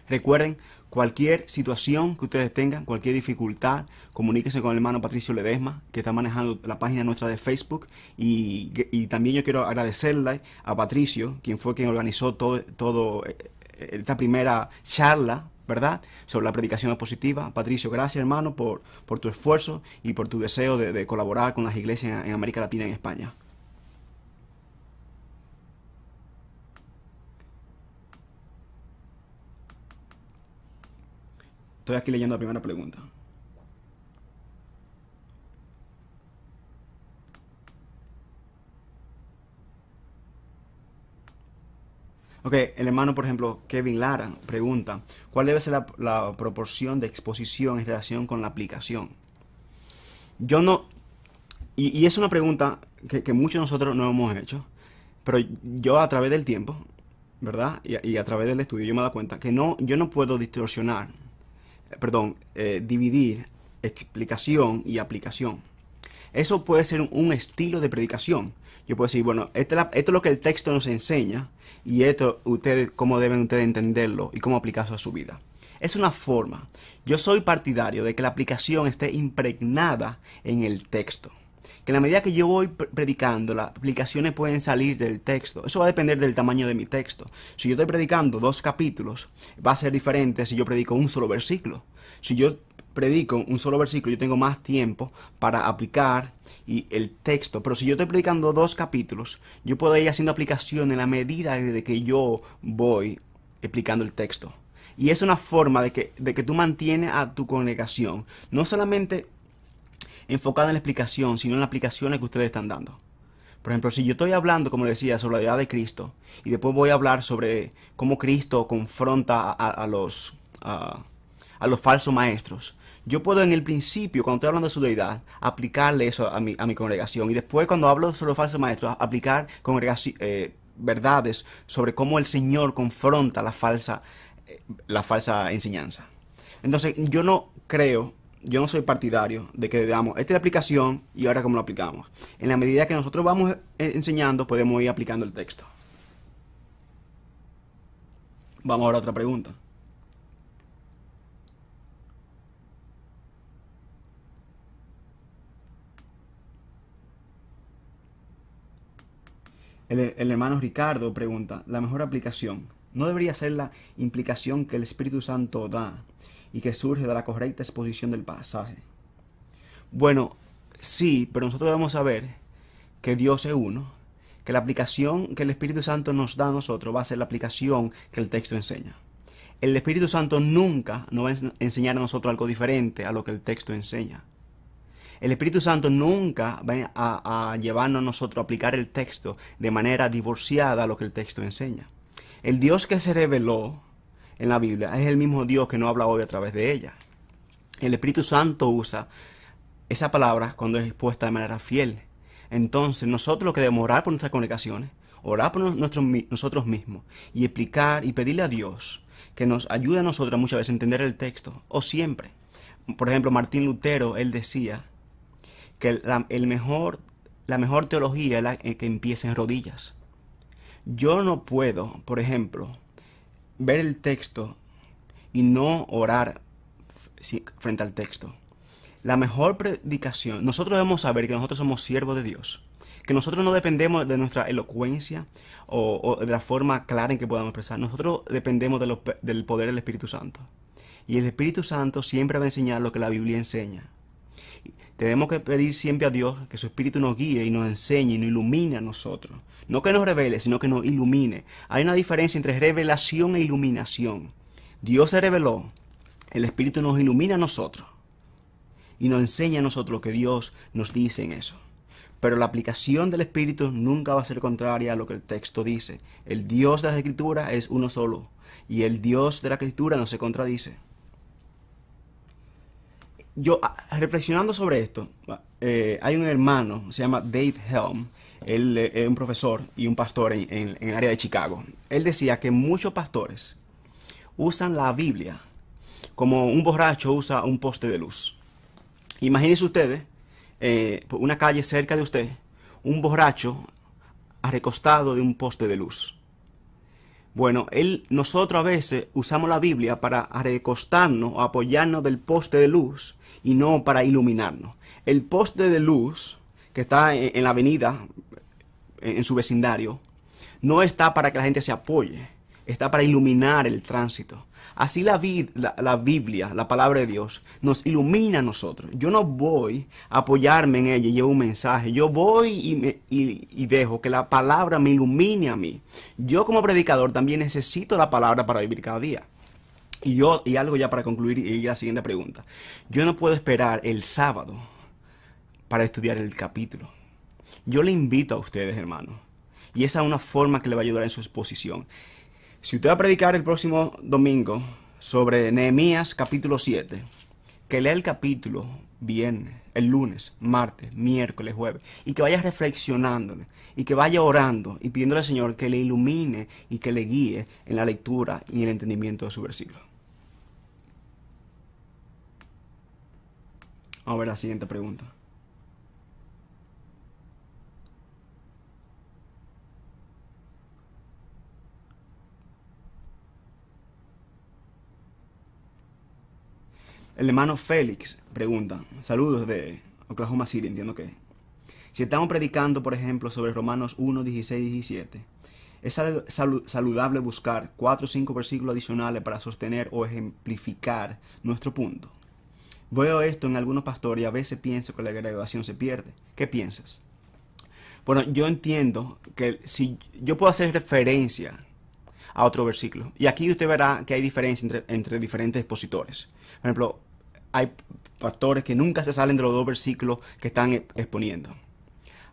Recuerden, cualquier situación que ustedes tengan, cualquier dificultad, comuníquense con el hermano Patricio Ledesma, que está manejando la página nuestra de Facebook. Y también yo quiero agradecerle a Patricio, quien fue quien organizó todo esta primera charla, ¿verdad?, sobre la predicación expositiva. Patricio, gracias, hermano, por tu esfuerzo y por tu deseo de colaborar con las iglesias en América Latina y en España. Estoy aquí leyendo la primera pregunta. Ok, el hermano, por ejemplo, Kevin Lara pregunta, ¿cuál debe ser la proporción de exposición en relación con la aplicación? Yo no, y es una pregunta que muchos de nosotros no hemos hecho, pero yo a través del tiempo, ¿verdad? Y a través del estudio yo me he dado cuenta que yo no puedo dividir explicación y aplicación. Eso puede ser un estilo de predicación. Yo puedo decir, bueno, esto es lo que el texto nos enseña y esto cómo deben ustedes entenderlo y cómo aplicarlo a su vida. Es una forma. Yo soy partidario de que la aplicación esté impregnada en el texto. Que en la medida que yo voy predicando, las aplicaciones pueden salir del texto. Eso va a depender del tamaño de mi texto. Si yo estoy predicando 2 capítulos, va a ser diferente si yo predico un solo versículo. Si yo predico un solo versículo, yo tengo más tiempo para aplicar el texto. Pero si yo estoy predicando 2 capítulos, yo puedo ir haciendo aplicación en la medida de que yo voy explicando el texto. Y es una forma de que tú mantienes a tu congregación, no solamente enfocada en la explicación, sino en las aplicaciones que ustedes están dando. Por ejemplo, si yo estoy hablando, como decía, sobre la deidad de Cristo, y después voy a hablar sobre cómo Cristo confronta a los falsos maestros, yo puedo en el principio, cuando estoy hablando de su deidad, aplicarle eso a mi congregación. Y después, cuando hablo sobre los falsos maestros, aplicar verdades sobre cómo el Señor confronta la falsa enseñanza. Entonces, yo no soy partidario de que digamos, esta es la aplicación y ahora cómo lo aplicamos. En la medida que nosotros vamos enseñando, podemos ir aplicando el texto. Vamos ahora a otra pregunta. El hermano Ricardo pregunta, la mejor aplicación, ¿no debería ser la implicación que el Espíritu Santo da y que surge de la correcta exposición del pasaje? Bueno, sí, pero nosotros debemos saber que Dios es uno, que la aplicación que el Espíritu Santo nos da a nosotros va a ser la aplicación que el texto enseña. El Espíritu Santo nunca nos va a enseñar a nosotros algo diferente a lo que el texto enseña. El Espíritu Santo nunca va a llevarnos a nosotros a aplicar el texto de manera divorciada a lo que el texto enseña. El Dios que se reveló en la Biblia es el mismo Dios que no habla hoy a través de ella. El Espíritu Santo usa esa palabra cuando es expuesta de manera fiel. Entonces nosotros lo que debemos orar por nuestras congregaciones, orar por nosotros mismos y explicar y pedirle a Dios que nos ayude a nosotros muchas veces a entender el texto, o siempre. Por ejemplo, Martín Lutero, él decía que la mejor teología es la que empieza en rodillas. Yo no puedo, por ejemplo, ver el texto y no orar frente al texto. La mejor predicación, nosotros debemos saber que nosotros somos siervos de Dios, que nosotros no dependemos de nuestra elocuencia o de la forma clara en que podamos expresar. Nosotros dependemos del poder del Espíritu Santo. Y el Espíritu Santo siempre va a enseñar lo que la Biblia enseña. Tenemos que pedir siempre a Dios que su Espíritu nos guíe y nos enseñe y nos ilumine a nosotros. No que nos revele, sino que nos ilumine. Hay una diferencia entre revelación e iluminación. Dios se reveló, el Espíritu nos ilumina a nosotros y nos enseña a nosotros lo que Dios nos dice en eso. Pero la aplicación del Espíritu nunca va a ser contraria a lo que el texto dice. El Dios de la Escritura es uno solo y el Dios de la Escritura no se contradice. Yo, reflexionando sobre esto, hay un hermano, se llama Dave Helm, él es un profesor y un pastor en el área de Chicago. Él decía que muchos pastores usan la Biblia como un borracho usa un poste de luz. Imagínense ustedes, por una calle cerca de usted, un borracho recostado de un poste de luz. Bueno, nosotros a veces usamos la Biblia para recostarnos o apoyarnos del poste de luz y no para iluminarnos. El poste de luz que está en la avenida, en su vecindario, no está para que la gente se apoye, está para iluminar el tránsito. Así la Biblia, la palabra de Dios, nos ilumina a nosotros. Yo no voy a apoyarme en ella y llevo un mensaje. Yo voy y dejo que la palabra me ilumine a mí. Yo como predicador también necesito la palabra para vivir cada día. Y algo ya para concluir y ir a la siguiente pregunta. Yo no puedo esperar el sábado para estudiar el capítulo. Yo le invito a ustedes, hermanos. Y esa es una forma que le va a ayudar en su exposición. Si usted va a predicar el próximo domingo sobre Nehemías capítulo 7, que lea el capítulo viernes, el lunes, martes, miércoles, jueves, y que vaya reflexionándole, y que vaya orando y pidiéndole al Señor que le ilumine y que le guíe en la lectura y en el entendimiento de su versículo. Vamos a ver la siguiente pregunta. El hermano Félix pregunta, saludos de Oklahoma City, entiendo que. Si estamos predicando, por ejemplo, sobre Romanos 1, 16 y 17, es saludable buscar 4 o 5 versículos adicionales para sostener o ejemplificar nuestro punto. Veo esto en algunos pastores y a veces pienso que la graduación se pierde. ¿Qué piensas? Bueno, yo entiendo que si yo puedo hacer referencia a otro versículo, y aquí usted verá que hay diferencia entre diferentes expositores. Por ejemplo, hay pastores que nunca se salen de los 2 versículos que están exponiendo.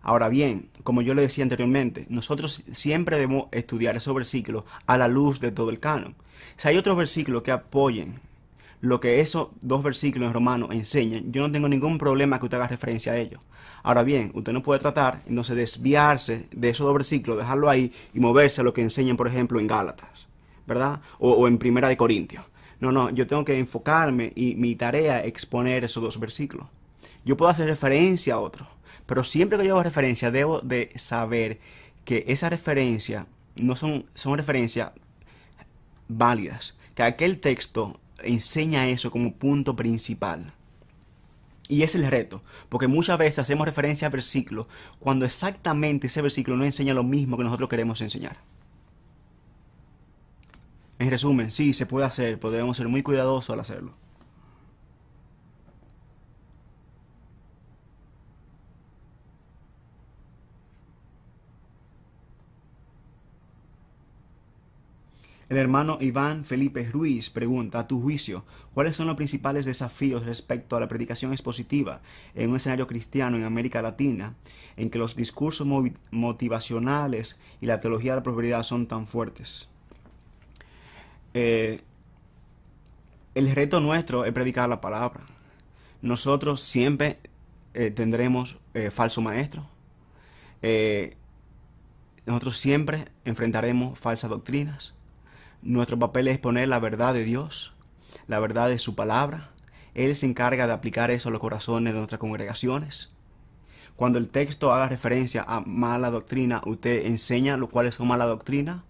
Ahora bien, como yo le decía anteriormente, nosotros siempre debemos estudiar esos versículos a la luz de todo el canon. Si hay otros versículos que apoyen lo que esos 2 versículos en Romanos enseñan, yo no tengo ningún problema que usted haga referencia a ellos. Ahora bien, usted no puede tratar, entonces, desviarse de esos 2 versículos, dejarlo ahí y moverse a lo que enseñan, por ejemplo, en Gálatas, ¿verdad? O en Primera de Corintios. No, yo tengo que enfocarme y mi tarea es exponer esos 2 versículos. Yo puedo hacer referencia a otros, pero siempre que yo hago referencia debo de saber que esa referencia no son referencias válidas, que aquel texto enseña eso como punto principal. Y es el reto, porque muchas veces hacemos referencia a versículos cuando exactamente ese versículo no enseña lo mismo que nosotros queremos enseñar. En resumen, sí, se puede hacer, pero debemos ser muy cuidadosos al hacerlo. El hermano Iván Felipe Ruiz pregunta, a tu juicio, ¿cuáles son los principales desafíos respecto a la predicación expositiva en un escenario cristiano en América Latina, en que los discursos motivacionales y la teología de la prosperidad son tan fuertes? El reto nuestro es predicar la palabra. Nosotros siempre tendremos falsos maestros. Nosotros siempre enfrentaremos falsas doctrinas. Nuestro papel es exponer la verdad de Dios, la verdad de su palabra. Él se encarga de aplicar eso a los corazones de nuestras congregaciones. Cuando el texto haga referencia a mala doctrina, usted enseña lo cual es su mala doctrina.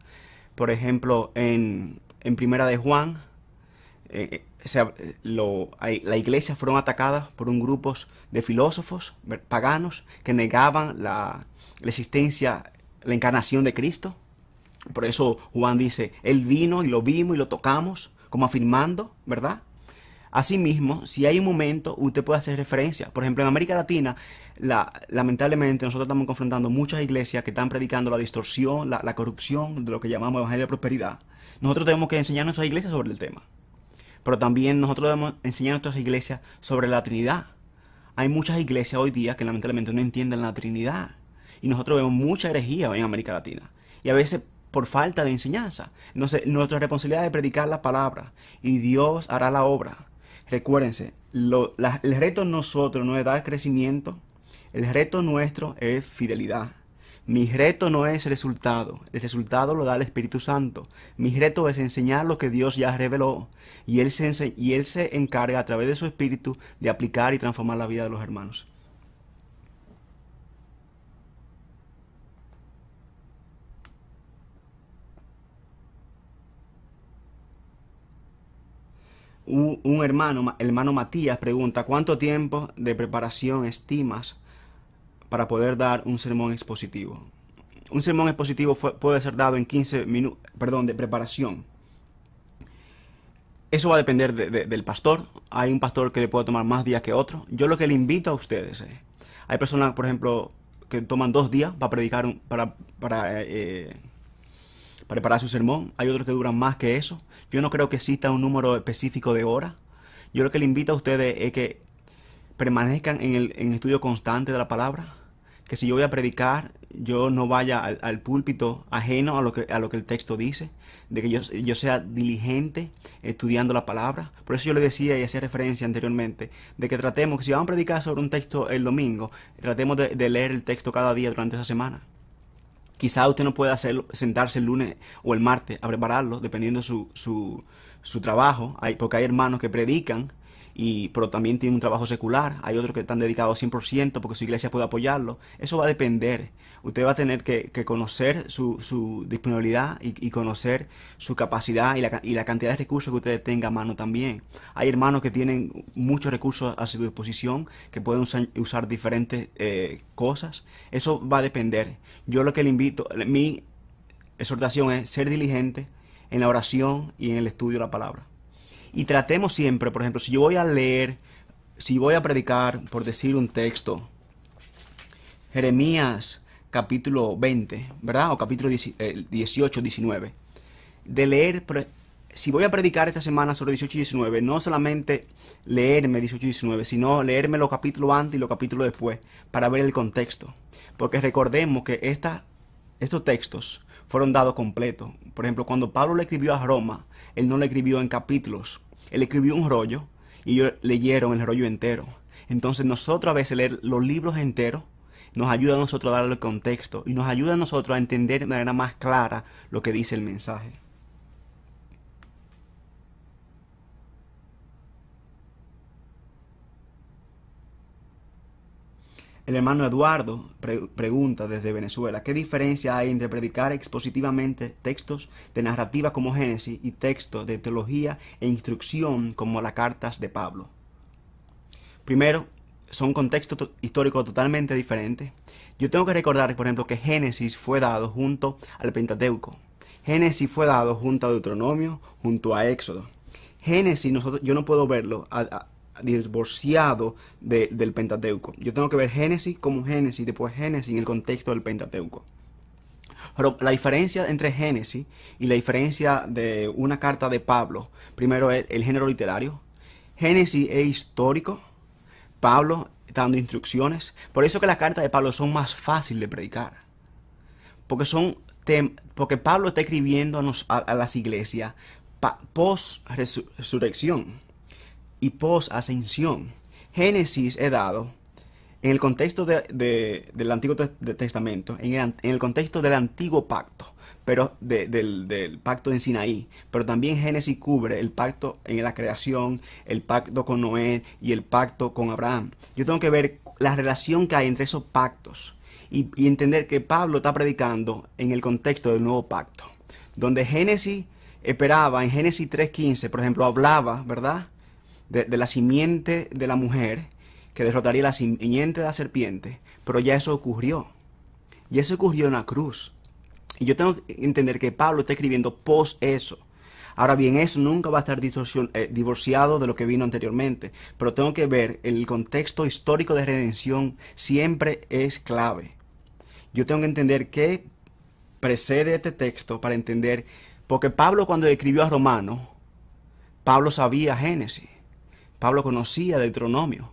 Por ejemplo, en Primera de Juan, la iglesia fueron atacadas por un grupo de filósofos paganos que negaban la existencia, la encarnación de Cristo. Por eso Juan dice, Él vino y lo vimos y lo tocamos, como afirmando, ¿verdad? Asimismo, si hay un momento, usted puede hacer referencia. Por ejemplo, en América Latina, lamentablemente nosotros estamos confrontando muchas iglesias que están predicando la distorsión, la corrupción de lo que llamamos Evangelio de Prosperidad. Nosotros tenemos que enseñar a nuestras iglesias sobre el tema. Pero también nosotros debemos enseñar a nuestras iglesias sobre la Trinidad. Hay muchas iglesias hoy día que lamentablemente no entienden la Trinidad. Y nosotros vemos mucha herejía hoy en América Latina. Y a veces por falta de enseñanza. Entonces, nuestra responsabilidad es predicar la palabra y Dios hará la obra. Recuérdense, el reto nosotros no es dar crecimiento, el reto nuestro es fidelidad. Mi reto no es el resultado lo da el Espíritu Santo. Mi reto es enseñar lo que Dios ya reveló y Él se encarga a través de su Espíritu de aplicar y transformar la vida de los hermanos. Un hermano Matías pregunta, ¿cuánto tiempo de preparación estimas para poder dar un sermón expositivo? Un sermón expositivo puede ser dado en 15 minutos, de preparación. Eso va a depender del pastor. Hay un pastor que le puede tomar más días que otro. Yo lo que le invito a ustedes hay personas, por ejemplo, que toman 2 días para predicar, para preparar su sermón. Hay otros que duran más que eso. Yo no creo que exista un número específico de horas. Yo lo que le invito a ustedes es que permanezcan en el estudio constante de la palabra. Que si yo voy a predicar, yo no vaya al púlpito ajeno a lo que el texto dice. De que yo sea diligente estudiando la palabra. Por eso yo le decía y hacía referencia anteriormente, de que tratemos, que si vamos a predicar sobre un texto el domingo, tratemos de leer el texto cada día durante esa semana. Quizá usted no pueda sentarse el lunes o el martes a prepararlo, dependiendo su trabajo, porque hay hermanos que predican pero también tienen un trabajo secular. Hay otros que están dedicados 100% porque su iglesia puede apoyarlo. Eso va a depender. Usted va a tener que conocer su disponibilidad y conocer su capacidad y la cantidad de recursos que usted tenga a mano también. Hay hermanos que tienen muchos recursos a su disposición, que pueden usar diferentes cosas. Eso va a depender. Yo lo que le invito, mi exhortación es ser diligente en la oración y en el estudio de la palabra. Y tratemos siempre, por ejemplo, si yo voy a leer, si voy a predicar, por decir un texto, Jeremías capítulo 20, ¿verdad? O capítulo 18, 19. De leer, si voy a predicar esta semana sobre 18 y 19, no solamente leerme 18 y 19, sino leerme los capítulos antes y los capítulos después, para ver el contexto. Porque recordemos que estos textos fueron dados completos. Por ejemplo, cuando Pablo le escribió a Roma, él no le escribió en capítulos. Él escribió un rollo y ellos leyeron el rollo entero. Entonces nosotros a veces leer los libros enteros nos ayuda a nosotros a darle contexto y nos ayuda a nosotros a entender de manera más clara lo que dice el mensaje. El hermano Eduardo pregunta desde Venezuela, ¿qué diferencia hay entre predicar expositivamente textos de narrativa como Génesis y textos de teología e instrucción como las cartas de Pablo? Primero, son contextos históricos totalmente diferentes. Yo tengo que recordar, por ejemplo, que Génesis fue dado junto al Pentateuco. Génesis fue dado junto a Deuteronomio, junto a Éxodo. Génesis, yo no puedo verlo divorciado del Pentateuco. Yo tengo que ver Génesis como Génesis, después Génesis en el contexto del Pentateuco. Pero la diferencia entre Génesis y la diferencia de una carta de Pablo, primero es el género literario. Génesis es histórico. Pablo está dando instrucciones. Por eso que las cartas de Pablo son más fáciles de predicar. Porque Pablo está escribiendo a las iglesias post-resurrección y post-ascensión. Génesis es dado en el contexto del Antiguo Testamento, en el contexto del Antiguo Pacto, pero del pacto en Sinaí. Pero también Génesis cubre el pacto en la creación, el pacto con Noé y el pacto con Abraham. Yo tengo que ver la relación que hay entre esos pactos y entender que Pablo está predicando en el contexto del nuevo pacto, donde Génesis esperaba, en Génesis 3:15, por ejemplo, hablaba, ¿verdad?, de la simiente de la mujer que derrotaría la simiente de la serpiente, pero ya eso ocurrió. Y eso ocurrió en la cruz. Y yo tengo que entender que Pablo está escribiendo post eso. Ahora bien, eso nunca va a estar divorciado de lo que vino anteriormente, pero tengo que ver el contexto histórico de redención siempre es clave. Yo tengo que entender qué precede este texto para entender, porque Pablo cuando escribió a Romanos, Pablo sabía Génesis. Pablo conocía Deuteronomio.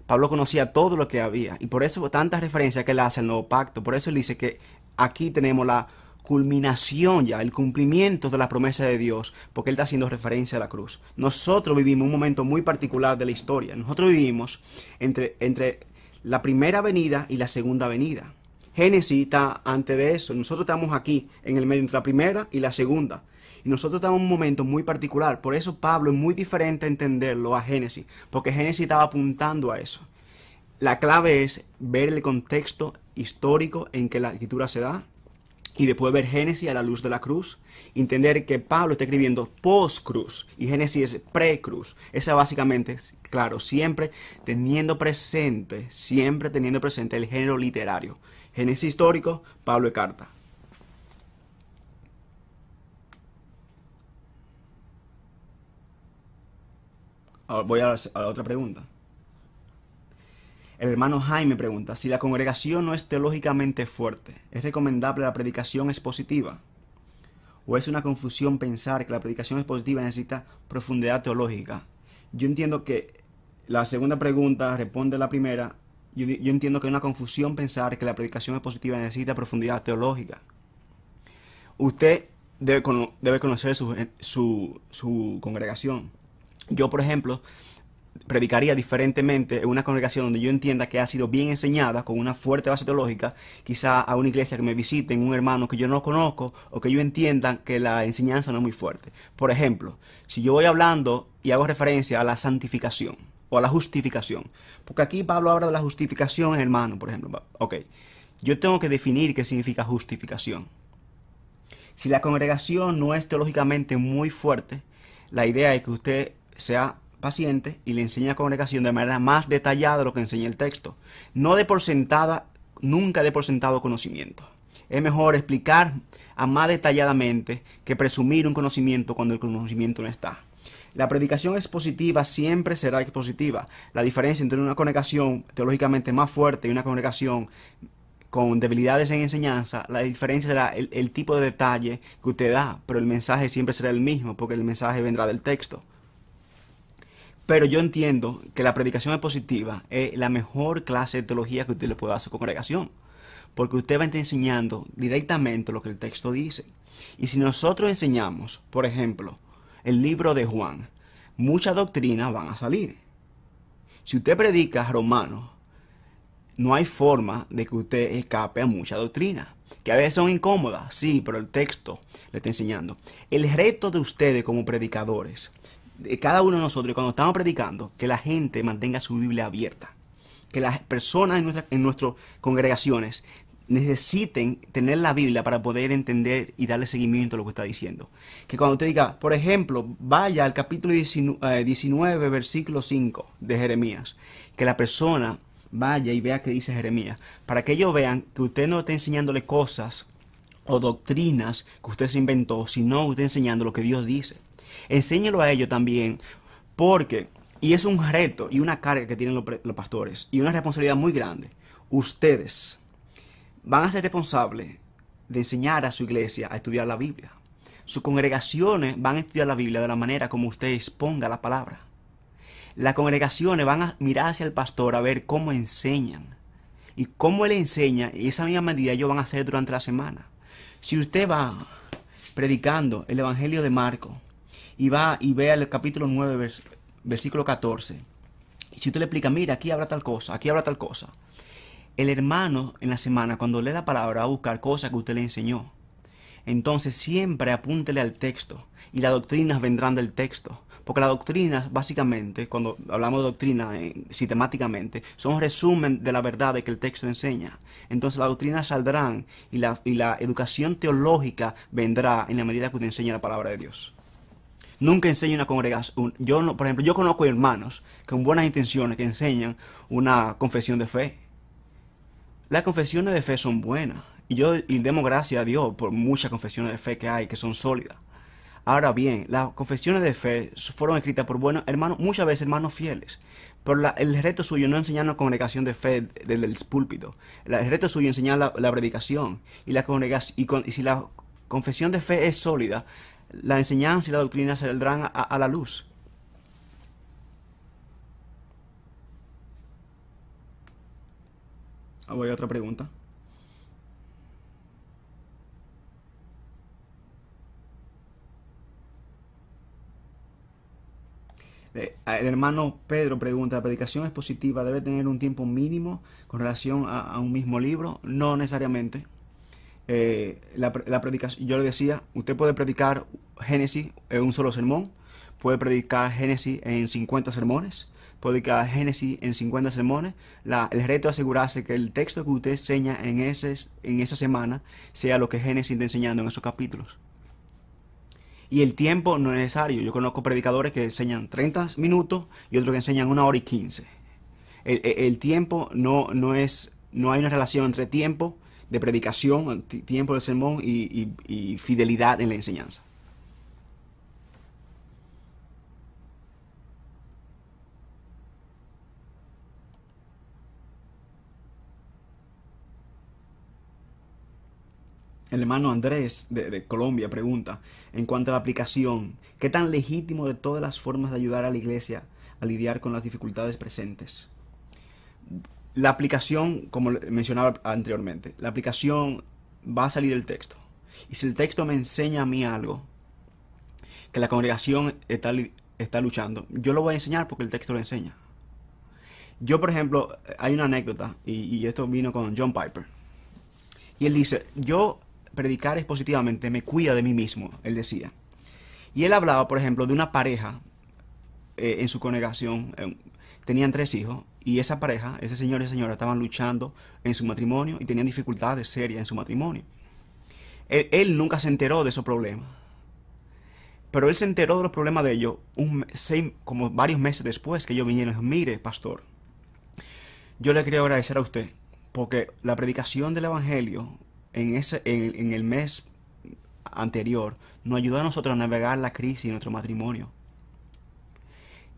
Pablo conocía todo lo que había. Y por eso tantas referencias que él hace al nuevo pacto. Por eso él dice que aquí tenemos la culminación ya, el cumplimiento de la promesa de Dios. Porque él está haciendo referencia a la cruz. Nosotros vivimos un momento muy particular de la historia. Nosotros vivimos entre la primera venida y la segunda venida. Génesis está antes de eso. Nosotros estamos aquí en el medio entre la primera y la segunda. Y nosotros estamos en un momento muy particular. Por eso Pablo es muy diferente a entenderlo a Génesis. Porque Génesis estaba apuntando a eso. La clave es ver el contexto histórico en que la escritura se da. Y después ver Génesis a la luz de la cruz. Entender que Pablo está escribiendo post-cruz. Y Génesis es pre-cruz. Esa básicamente, claro, siempre teniendo presente el género literario. Génesis histórico, Pablo es carta. Ahora voy a la otra pregunta. El hermano Jaime pregunta, si la congregación no es teológicamente fuerte, ¿es recomendable la predicación expositiva? ¿O es una confusión pensar que la predicación expositiva necesita profundidad teológica? Yo entiendo que la segunda pregunta responde a la primera. Yo entiendo que es una confusión pensar que la predicación expositiva necesita profundidad teológica. Usted debe conocer su congregación. Yo, por ejemplo, predicaría diferentemente en una congregación donde yo entienda que ha sido bien enseñada, con una fuerte base teológica, quizá a una iglesia que me visiten, un hermano que yo no conozco, o que yo entienda que la enseñanza no es muy fuerte. Por ejemplo, si yo voy hablando y hago referencia a la santificación o a la justificación, porque aquí Pablo habla de la justificación, hermano, por ejemplo. Ok, yo tengo que definir qué significa justificación. Si la congregación no es teológicamente muy fuerte, la idea es que usted sea paciente y le enseñe a la congregación de manera más detallada de lo que enseña el texto. No de por sentada, nunca de por sentado conocimiento. Es mejor explicar a más detalladamente que presumir un conocimiento cuando el conocimiento no está. La predicación expositiva siempre será expositiva. La diferencia entre una congregación teológicamente más fuerte y una congregación con debilidades en enseñanza, la diferencia será el tipo de detalle que usted da, pero el mensaje siempre será el mismo, porque el mensaje vendrá del texto. Pero yo entiendo que la predicación expositiva es la mejor clase de teología que usted le puede dar a su congregación, porque usted va a estar enseñando directamente lo que el texto dice. Y si nosotros enseñamos, por ejemplo, el libro de Juan, muchas doctrinas van a salir. Si usted predica Romanos, no hay forma de que usted escape a mucha doctrina, que a veces son incómodas, sí, pero el texto le está enseñando. El reto de ustedes como predicadores, de cada uno de nosotros, cuando estamos predicando, que la gente mantenga su Biblia abierta, que las personas en nuestras congregaciones necesiten tener la Biblia para poder entender y darle seguimiento a lo que está diciendo. Que cuando usted diga, por ejemplo, vaya al capítulo 19, versículo 5 de Jeremías, que la persona vaya y vea qué dice Jeremías, para que ellos vean que usted no está enseñándole cosas o doctrinas que usted se inventó, sino usted enseñando lo que Dios dice. Enséñelo a ellos también, porque, y es un reto y una carga que tienen los pastores, y una responsabilidad muy grande. Ustedes van a ser responsables de enseñar a su iglesia a estudiar la Biblia. Sus congregaciones van a estudiar la Biblia de la manera como usted exponga la palabra. Las congregaciones van a mirar hacia el pastor a ver cómo enseñan. Y cómo él enseña, y esa misma medida ellos van a hacer durante la semana. Si usted va predicando el Evangelio de Marcos, y va y ve el capítulo 9, versículo 14, y si usted le explica, mira, aquí habla tal cosa, aquí habla tal cosa, el hermano en la semana, cuando lee la palabra, va a buscar cosas que usted le enseñó. Entonces siempre apúntele al texto, y las doctrinas vendrán del texto. Porque las doctrinas, básicamente, cuando hablamos de doctrina sistemáticamente, son un resumen de la verdad que el texto enseña. Entonces las doctrinas saldrán y la educación teológica vendrá en la medida que usted enseña la palabra de Dios. Nunca enseño una congregación. Por ejemplo, yo conozco hermanos con buenas intenciones que enseñan una confesión de fe. Las confesiones de fe son buenas. Y demos gracias a Dios por muchas confesiones de fe que hay, que son sólidas. Ahora bien, las confesiones de fe fueron escritas por buenos hermanos, muchas veces hermanos fieles. Pero el reto suyo no es enseñar una congregación de fe desde el púlpito. El reto suyo es enseñar la predicación. Y si la confesión de fe es sólida, la enseñanza y la doctrina saldrán a la luz. Voy a otra pregunta. El hermano Pedro pregunta, ¿la predicación expositiva debe tener un tiempo mínimo con relación a un mismo libro? No necesariamente. La predicación, yo le decía, usted puede predicar Génesis en un solo sermón, puede predicar Génesis en 50 sermones, puede predicar Génesis en 50 sermones. El reto es asegurarse que el texto que usted enseña en esa semana sea lo que Génesis está enseñando en esos capítulos. Y el tiempo no es necesario. Yo conozco predicadores que enseñan 30 minutos y otros que enseñan 1 hora y 15. El tiempo no hay una relación entre tiempo de predicación, tiempo de sermón y fidelidad en la enseñanza. El hermano Andrés de Colombia pregunta, en cuanto a la aplicación, ¿qué tan legítimo de todas las formas de ayudar a la iglesia a lidiar con las dificultades presentes? La aplicación, como mencionaba anteriormente, la aplicación va a salir del texto. Y si el texto me enseña a mí algo que la congregación está está luchando. Yo lo voy a enseñar porque el texto lo enseña. Yo, por ejemplo, hay una anécdota, y esto vino con John Piper. Y él dice, yo predicar expositivamente me cuida de mí mismo, él decía. Y él hablaba, por ejemplo, de una pareja en su congregación. Tenían 3 hijos, y esa pareja, ese señor y esa señora, estaban luchando en su matrimonio y tenían dificultades serias en su matrimonio. Él nunca se enteró de esos problemas. Pero él se enteró de los problemas de ellos como varios meses después que ellos vinieron y dijeron, mire, pastor, yo le quería agradecer a usted porque la predicación del evangelio en el mes anterior nos ayudó a nosotros a navegar la crisis en nuestro matrimonio.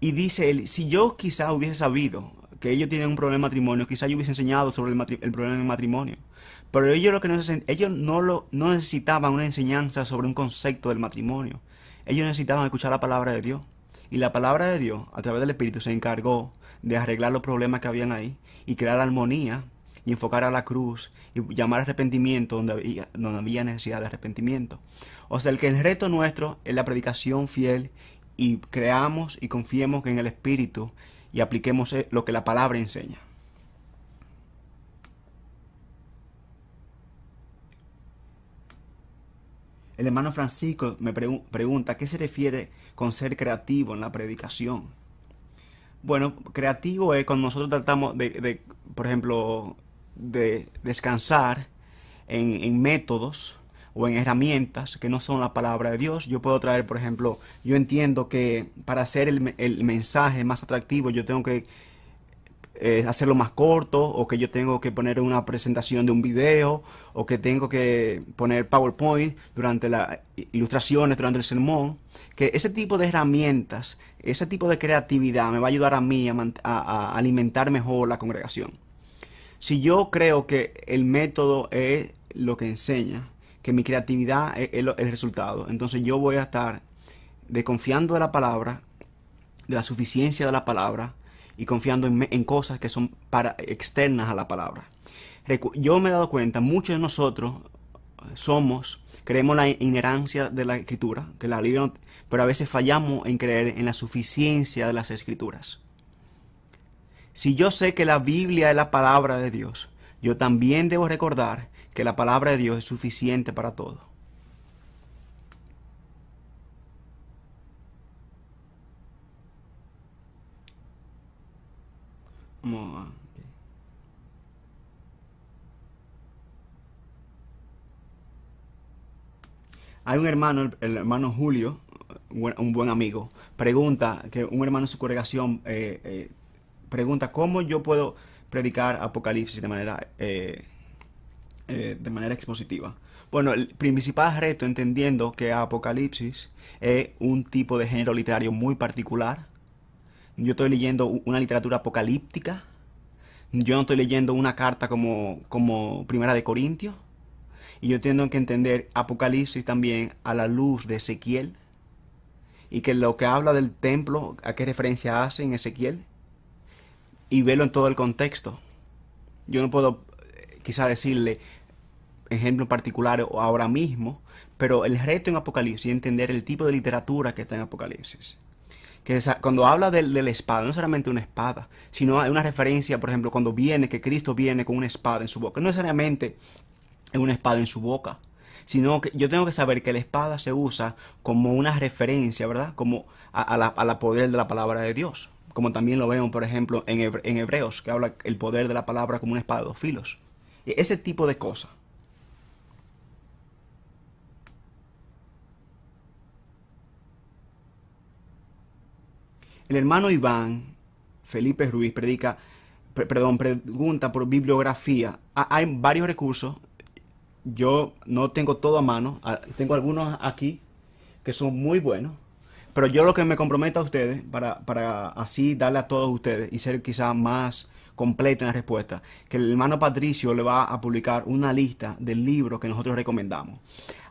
Y dice él, si yo quizá hubiese sabido que ellos tienen un problema de matrimonio, quizá yo hubiese enseñado sobre el problema del matrimonio. Pero ellos no necesitaban una enseñanza sobre un concepto del matrimonio. Ellos necesitaban escuchar la palabra de Dios. Y la palabra de Dios, a través del Espíritu, se encargó de arreglar los problemas que habían ahí y crear armonía y enfocar a la cruz y llamar arrepentimiento donde había necesidad de arrepentimiento. O sea, el reto nuestro es la predicación fiel y creamos y confiemos en el Espíritu y apliquemos lo que la palabra enseña. El hermano Francisco me pregunta, ¿a qué se refiere con ser creativo en la predicación? Bueno, creativo es cuando nosotros tratamos por ejemplo, de descansar en métodos o en herramientas que no son la palabra de Dios. Yo puedo traer, por ejemplo, yo entiendo que para hacer el mensaje más atractivo yo tengo que hacerlo más corto, o que yo tengo que poner una presentación de un video, o que tengo que poner PowerPoint durante las ilustraciones, durante el sermón. Que ese tipo de herramientas, ese tipo de creatividad me va a ayudar a mí a alimentar mejor la congregación. Si yo creo que el método es lo que enseña, que mi creatividad es el resultado, entonces yo voy a estar desconfiando de la palabra, de la suficiencia de la palabra, y confiando en cosas que son externas a la palabra. Yo me he dado cuenta, muchos de nosotros creemos la inherancia de la escritura, que la Biblia, pero a veces fallamos en creer en la suficiencia de las escrituras. Si yo sé que la Biblia es la palabra de Dios, yo también debo recordar que la palabra de Dios es suficiente para todo. Hay un hermano, el hermano Julio, un buen amigo, pregunta, que un hermano en su congregación pregunta, ¿cómo yo puedo predicar Apocalipsis de manera expositiva? Bueno, el principal reto, entendiendo que Apocalipsis es un tipo de género literario muy particular. Yo estoy leyendo una literatura apocalíptica. Yo no estoy leyendo una carta como Primera de Corintios. Y yo tengo que entender Apocalipsis también a la luz de Ezequiel. Y que lo que habla del templo, a qué referencia hace en Ezequiel. Y verlo en todo el contexto. Yo no puedo quizá decirle ejemplos particulares ahora mismo, pero el reto en Apocalipsis es entender el tipo de literatura que está en Apocalipsis. Que cuando habla de la espada, no solamente una espada, sino hay una referencia, por ejemplo, cuando que Cristo viene con una espada en su boca. No necesariamente es una espada en su boca, sino que yo tengo que saber que la espada se usa como una referencia, ¿verdad? Como a la poder de la palabra de Dios. Como también lo vemos, por ejemplo, en Hebreos, que habla el poder de la palabra como una espada de 2 filos. Ese tipo de cosas. El hermano Iván Felipe Ruiz pregunta por bibliografía. Hay varios recursos. Yo no tengo todo a mano. Tengo algunos aquí que son muy buenos. Pero yo lo que me comprometo a ustedes, para así darle a todos ustedes y ser quizá más completo en la respuesta, que el hermano Patricio le va a publicar una lista de libros que nosotros recomendamos.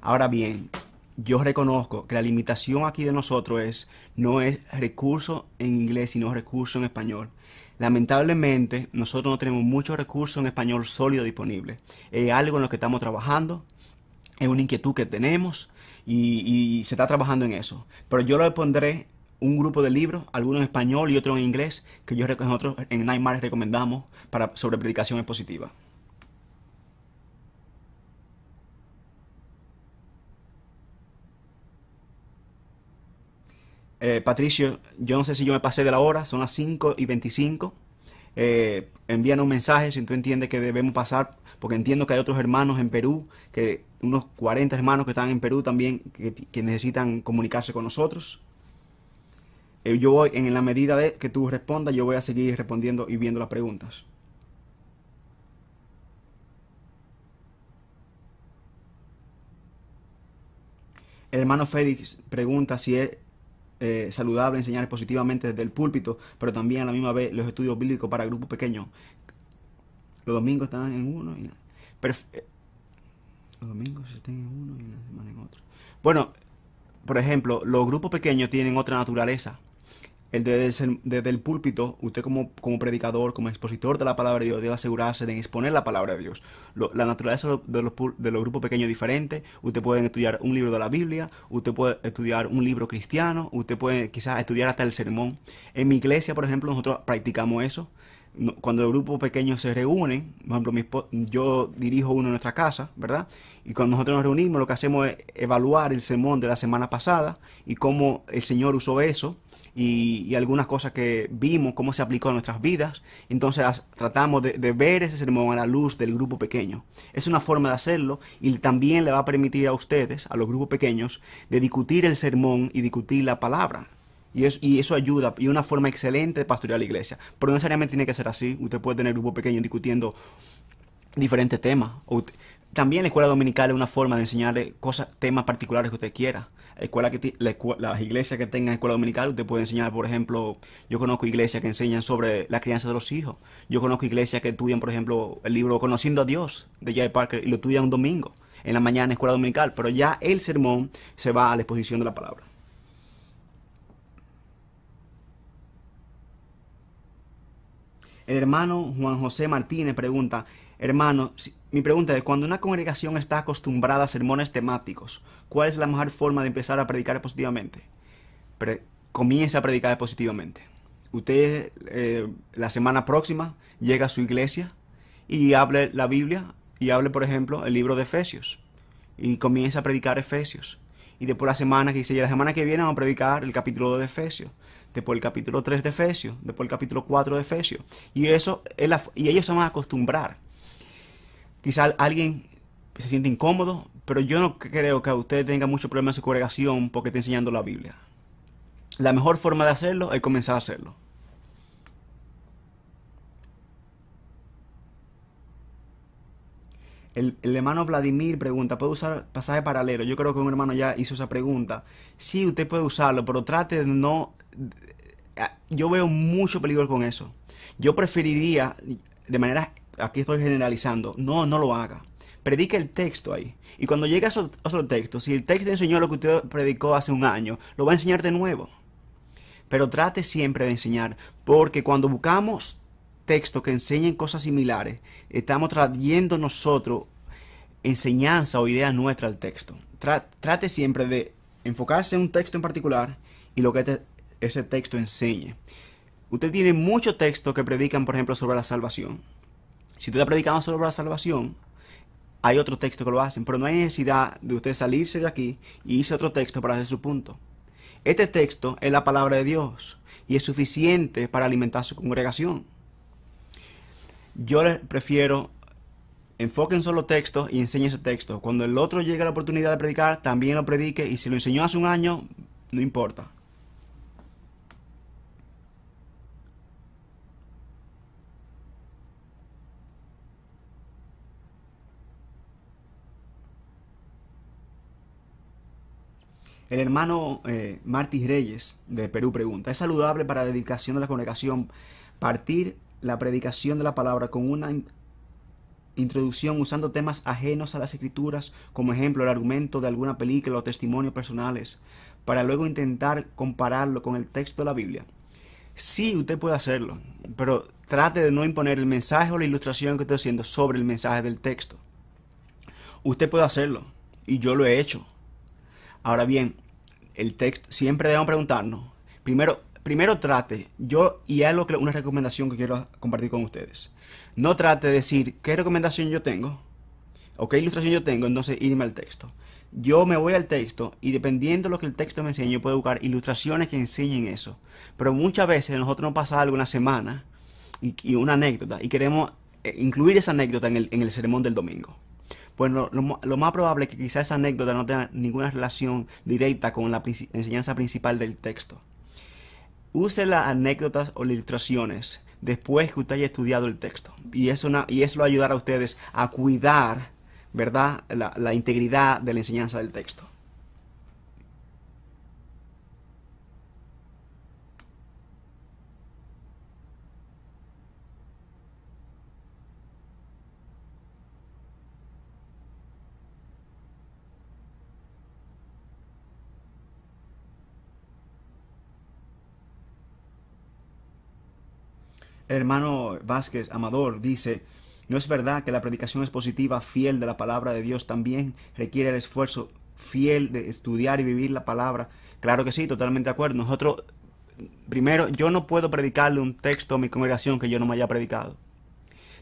Ahora bien, yo reconozco que la limitación aquí de nosotros no es recurso en inglés, sino recurso en español. Lamentablemente, nosotros no tenemos muchos recursos en español sólido disponible. Es algo en lo que estamos trabajando, es una inquietud que tenemos y se está trabajando en eso. Pero yo le pondré un grupo de libros, algunos en español y otros en inglés, que nosotros en Nightmare recomendamos sobre predicación expositiva. Patricio, yo no sé si yo me pasé de la hora, son las 5:25. Envíanos un mensaje si tú entiendes que debemos pasar, porque entiendo que hay otros hermanos en Perú, que unos 40 hermanos que están en Perú también, que necesitan comunicarse con nosotros. Yo voy, en la medida de que tú respondas, yo voy a seguir respondiendo y viendo las preguntas. El hermano Félix pregunta si es saludable enseñar positivamente desde el púlpito, pero también a la misma vez los estudios bíblicos para grupos pequeños. Los domingos están en uno y los domingos están en uno y la semana en otro. Bueno, por ejemplo, los grupos pequeños tienen otra naturaleza. Desde el púlpito, usted como predicador, como expositor de la palabra de Dios, debe asegurarse de exponer la palabra de Dios. La naturaleza de los grupos pequeños es diferente. Usted puede estudiar un libro de la Biblia, usted puede estudiar un libro cristiano, usted puede quizás estudiar hasta el sermón. En mi iglesia, por ejemplo, nosotros practicamos eso. Cuando los grupos pequeños se reúnen, por ejemplo, yo dirijo uno en nuestra casa, ¿verdad? Y cuando nosotros nos reunimos, lo que hacemos es evaluar el sermón de la semana pasada y cómo el Señor usó eso y algunas cosas que vimos, cómo se aplicó en nuestras vidas. Entonces tratamos de ver ese sermón a la luz del grupo pequeño. Es una forma de hacerlo y también le va a permitir a ustedes, a los grupos pequeños, de discutir el sermón y discutir la palabra. Y eso ayuda, y una forma excelente de pastorear la iglesia. Pero no necesariamente tiene que ser así. Usted puede tener grupos pequeños discutiendo diferentes temas. También la escuela dominical es una forma de enseñarle temas particulares que usted quiera. Las iglesias que tengan escuela dominical, usted puede enseñar, por ejemplo, yo conozco iglesias que enseñan sobre la crianza de los hijos. Yo conozco iglesias que estudian, por ejemplo, el libro Conociendo a Dios de J. Parker y lo estudian un domingo, en la mañana en escuela dominical, pero ya el sermón se va a la exposición de la palabra. El hermano Juan José Martínez pregunta, hermano, mi pregunta es, cuando una congregación está acostumbrada a sermones temáticos, ¿cuál es la mejor forma de empezar a predicar positivamente? Comienza a predicar positivamente. Usted la semana próxima llega a su iglesia y hable la Biblia y hable, por ejemplo, el libro de Efesios y comienza a predicar Efesios. Y después la semana que viene vamos a predicar el capítulo 2 de Efesios, después el capítulo 3 de Efesios, después el capítulo 4 de Efesios. Y ellos se van a acostumbrar. Quizá alguien se siente incómodo, pero yo no creo que usted tenga mucho problema en su congregación porque está enseñando la Biblia. La mejor forma de hacerlo es comenzar a hacerlo. El hermano Vladimir pregunta, ¿puede usar pasaje paralelo? Yo creo que un hermano ya hizo esa pregunta. Sí, usted puede usarlo, pero trate de no... Yo veo mucho peligro con eso. Yo preferiría, de manera... Aquí estoy generalizando. No lo haga. Predique el texto ahí. Y cuando llegue a otro texto, si el texto enseñó lo que usted predicó hace un año, lo va a enseñar de nuevo. Pero trate siempre de enseñar, porque cuando buscamos textos que enseñen cosas similares, estamos trayendo nosotros enseñanza o idea nuestra al texto. Trate siempre de enfocarse en un texto en particular y lo que ese texto enseñe. Usted tiene muchos textos que predican, por ejemplo, sobre la salvación. Si usted está predicando sobre la salvación, hay otro texto que lo hacen, pero no hay necesidad de usted salirse de aquí y irse a otro texto para hacer su punto. Este texto es la palabra de Dios y es suficiente para alimentar su congregación. Yo le prefiero enfoque en solo texto y enseñe ese texto. Cuando el otro llegue a la oportunidad de predicar, también lo predique, y si lo enseñó hace un año, no importa. El hermano Martí Reyes de Perú pregunta, ¿es saludable para la dedicación de la congregación partir la predicación de la palabra con una introducción usando temas ajenos a las escrituras, como ejemplo el argumento de alguna película o testimonios personales, para luego intentar compararlo con el texto de la Biblia? Sí, usted puede hacerlo, pero trate de no imponer el mensaje o la ilustración que estoy haciendo sobre el mensaje del texto. Usted puede hacerlo, y yo lo he hecho. Ahora bien, el texto, siempre debemos preguntarnos, Primero trate, y es una recomendación que quiero compartir con ustedes. No trate de decir qué recomendación yo tengo o qué ilustración yo tengo, entonces irme al texto. Yo me voy al texto y dependiendo de lo que el texto me enseñe, yo puedo buscar ilustraciones que enseñen eso. Pero muchas veces nosotros nos pasa algo una semana y una anécdota y queremos incluir esa anécdota en el sermón del domingo. Pues lo más probable es que quizás esa anécdota no tenga ninguna relación directa con la enseñanza principal del texto. Use las anécdotas o las ilustraciones después que usted haya estudiado el texto. Y eso lo va a ayudar a ustedes a cuidar, ¿verdad?, la integridad de la enseñanza del texto. El hermano Vázquez Amador dice: ¿no es verdad que la predicación expositiva fiel de la palabra de Dios también requiere el esfuerzo fiel de estudiar y vivir la palabra? Claro que sí, totalmente de acuerdo. Nosotros, primero, yo no puedo predicarle un texto a mi congregación que yo no me haya predicado.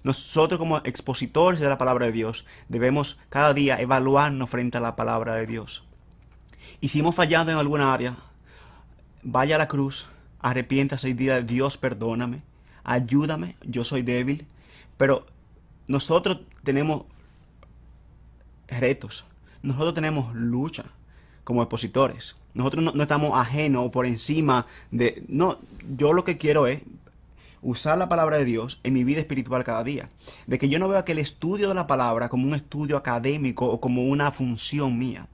Nosotros como expositores de la palabra de Dios debemos cada día evaluarnos frente a la palabra de Dios. Y si hemos fallado en alguna área, vaya a la cruz, arrepiéntase y diga: Dios, perdóname, ayúdame, yo soy débil. Pero nosotros tenemos retos, nosotros tenemos lucha como expositores. Nosotros no estamos ajenos o por encima de... No, yo lo que quiero es usar la palabra de Dios en mi vida espiritual cada día. De que yo no vea que el estudio de la palabra como un estudio académico o como una función mía.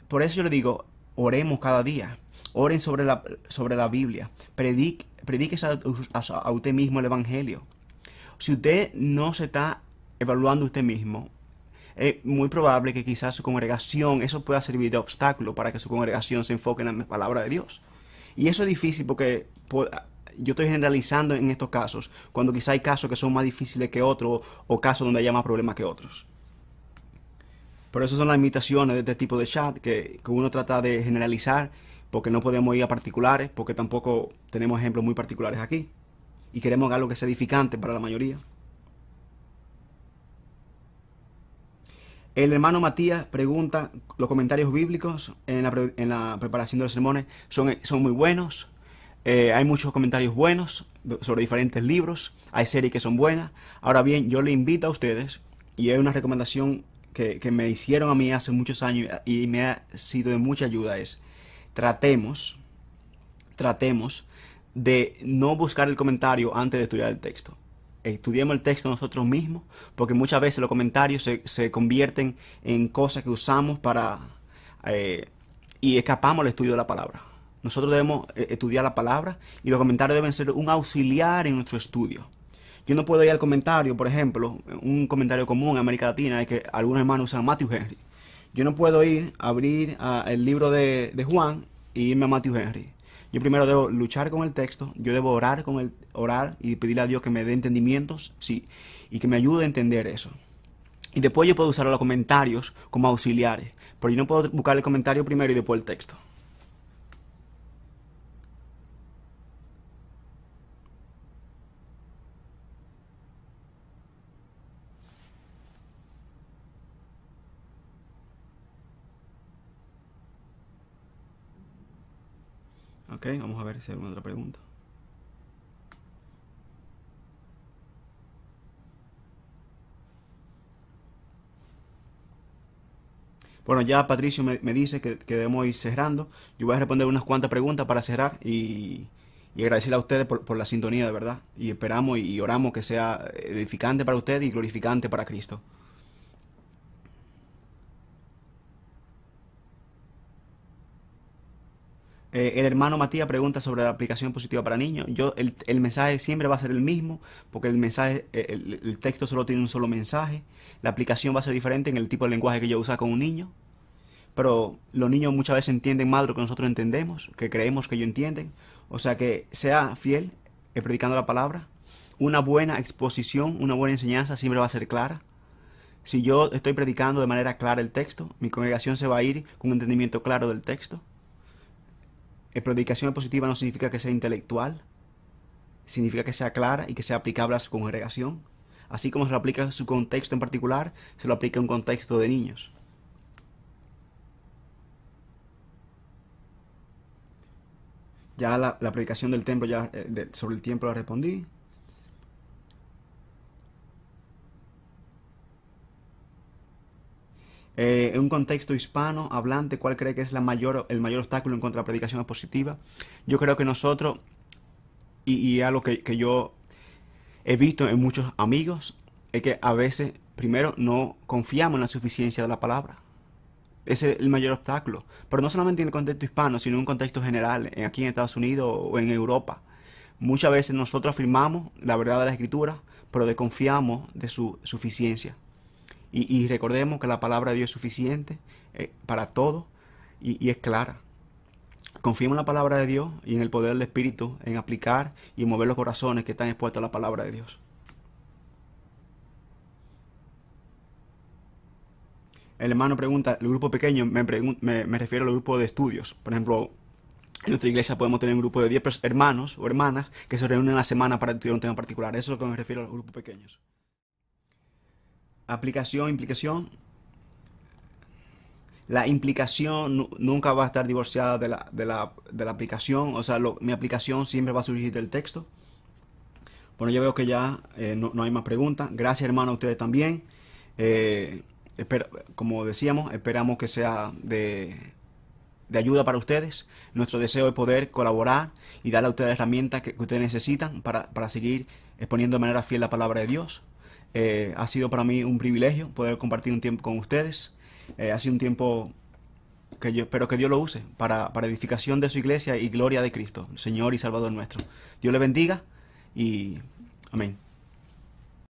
Por eso yo le digo, oremos cada día. Oren sobre la Biblia. Predique a usted mismo el Evangelio. Si usted no se está evaluando usted mismo, es muy probable que quizás su congregación, eso pueda servir de obstáculo para que su congregación se enfoque en la palabra de Dios. Y eso es difícil porque yo estoy generalizando en estos casos, cuando quizá hay casos que son más difíciles que otros o casos donde haya más problemas que otros. Por eso son las limitaciones de este tipo de chat, que uno trata de generalizar, porque no podemos ir a particulares, porque tampoco tenemos ejemplos muy particulares aquí. Y queremos algo que sea edificante para la mayoría. El hermano Matías pregunta: los comentarios bíblicos en la preparación de los sermones son muy buenos. Hay muchos comentarios buenos sobre diferentes libros. Hay series que son buenas. Ahora bien, yo le invito a ustedes, y es una recomendación que me hicieron a mí hace muchos años y me ha sido de mucha ayuda, es: tratemos de no buscar el comentario antes de estudiar el texto. Estudiemos el texto nosotros mismos, porque muchas veces los comentarios se convierten en cosas que usamos y escapamos al estudio de la palabra. Nosotros debemos estudiar la palabra y los comentarios deben ser un auxiliar en nuestro estudio. Yo no puedo ir al comentario, por ejemplo, un comentario común en América Latina es que algunos hermanos usan Matthew Henry. Yo no puedo abrir el libro de Juan e irme a Matthew Henry. Yo primero debo luchar con el texto, yo debo orar y pedirle a Dios que me dé entendimientos, sí, y que me ayude a entender eso. Y después yo puedo usar los comentarios como auxiliares, pero yo no puedo buscar el comentario primero y después el texto. Ok, vamos a ver si hay alguna otra pregunta. Bueno, ya Patricio me dice que debemos ir cerrando. Yo voy a responder unas cuantas preguntas para cerrar y agradecerle a ustedes por la sintonía, de verdad. Y esperamos y oramos que sea edificante para ustedes y glorificante para Cristo. El hermano Matías pregunta sobre la aplicación positiva para niños. El mensaje siempre va a ser el mismo, porque el texto solo tiene un solo mensaje. La aplicación va a ser diferente en el tipo de lenguaje que yo uso con un niño. Pero los niños muchas veces entienden más de lo que nosotros entendemos, que creemos que ellos entienden. O sea que sea fiel predicando la palabra. Una buena exposición, una buena enseñanza siempre va a ser clara. Si yo estoy predicando de manera clara el texto, mi congregación se va a ir con un entendimiento claro del texto. Predicación positiva no significa que sea intelectual, significa que sea clara y que sea aplicable a su congregación. Así como se lo aplica a su contexto en particular, se lo aplica a un contexto de niños. Ya la predicación del templo, sobre el templo la respondí. En un contexto hispano hablante, ¿cuál cree que es el mayor obstáculo en contra de la predicación positiva? Yo creo que nosotros, y algo que yo he visto en muchos amigos, es que a veces, primero, no confiamos en la suficiencia de la palabra. Ese es el mayor obstáculo. Pero no solamente en el contexto hispano, sino en un contexto general, aquí en Estados Unidos o en Europa. Muchas veces nosotros afirmamos la verdad de la Escritura, pero desconfiamos de su suficiencia. Y recordemos que la palabra de Dios es suficiente para todo y es clara. Confiemos en la palabra de Dios y en el poder del Espíritu, en aplicar y en mover los corazones que están expuestos a la palabra de Dios. El hermano pregunta, el grupo pequeño, me refiero al grupo de estudios. Por ejemplo, en nuestra iglesia podemos tener un grupo de 10 hermanos o hermanas que se reúnen a la semana para estudiar un tema particular. Eso es lo que me refiero a los grupos pequeños. Aplicación, implicación. La implicación nunca va a estar divorciada de la aplicación. O sea, mi aplicación siempre va a surgir del texto. Bueno, yo veo que ya no hay más preguntas. Gracias, hermano, a ustedes también. Como decíamos, esperamos que sea de ayuda para ustedes. Nuestro deseo es poder colaborar y darle a ustedes las herramientas que ustedes necesitan para seguir exponiendo de manera fiel la palabra de Dios. Ha sido para mí un privilegio poder compartir un tiempo con ustedes. Ha sido un tiempo que yo espero que Dios lo use para edificación de su iglesia y gloria de Cristo, Señor y Salvador nuestro. Dios le bendiga y amén.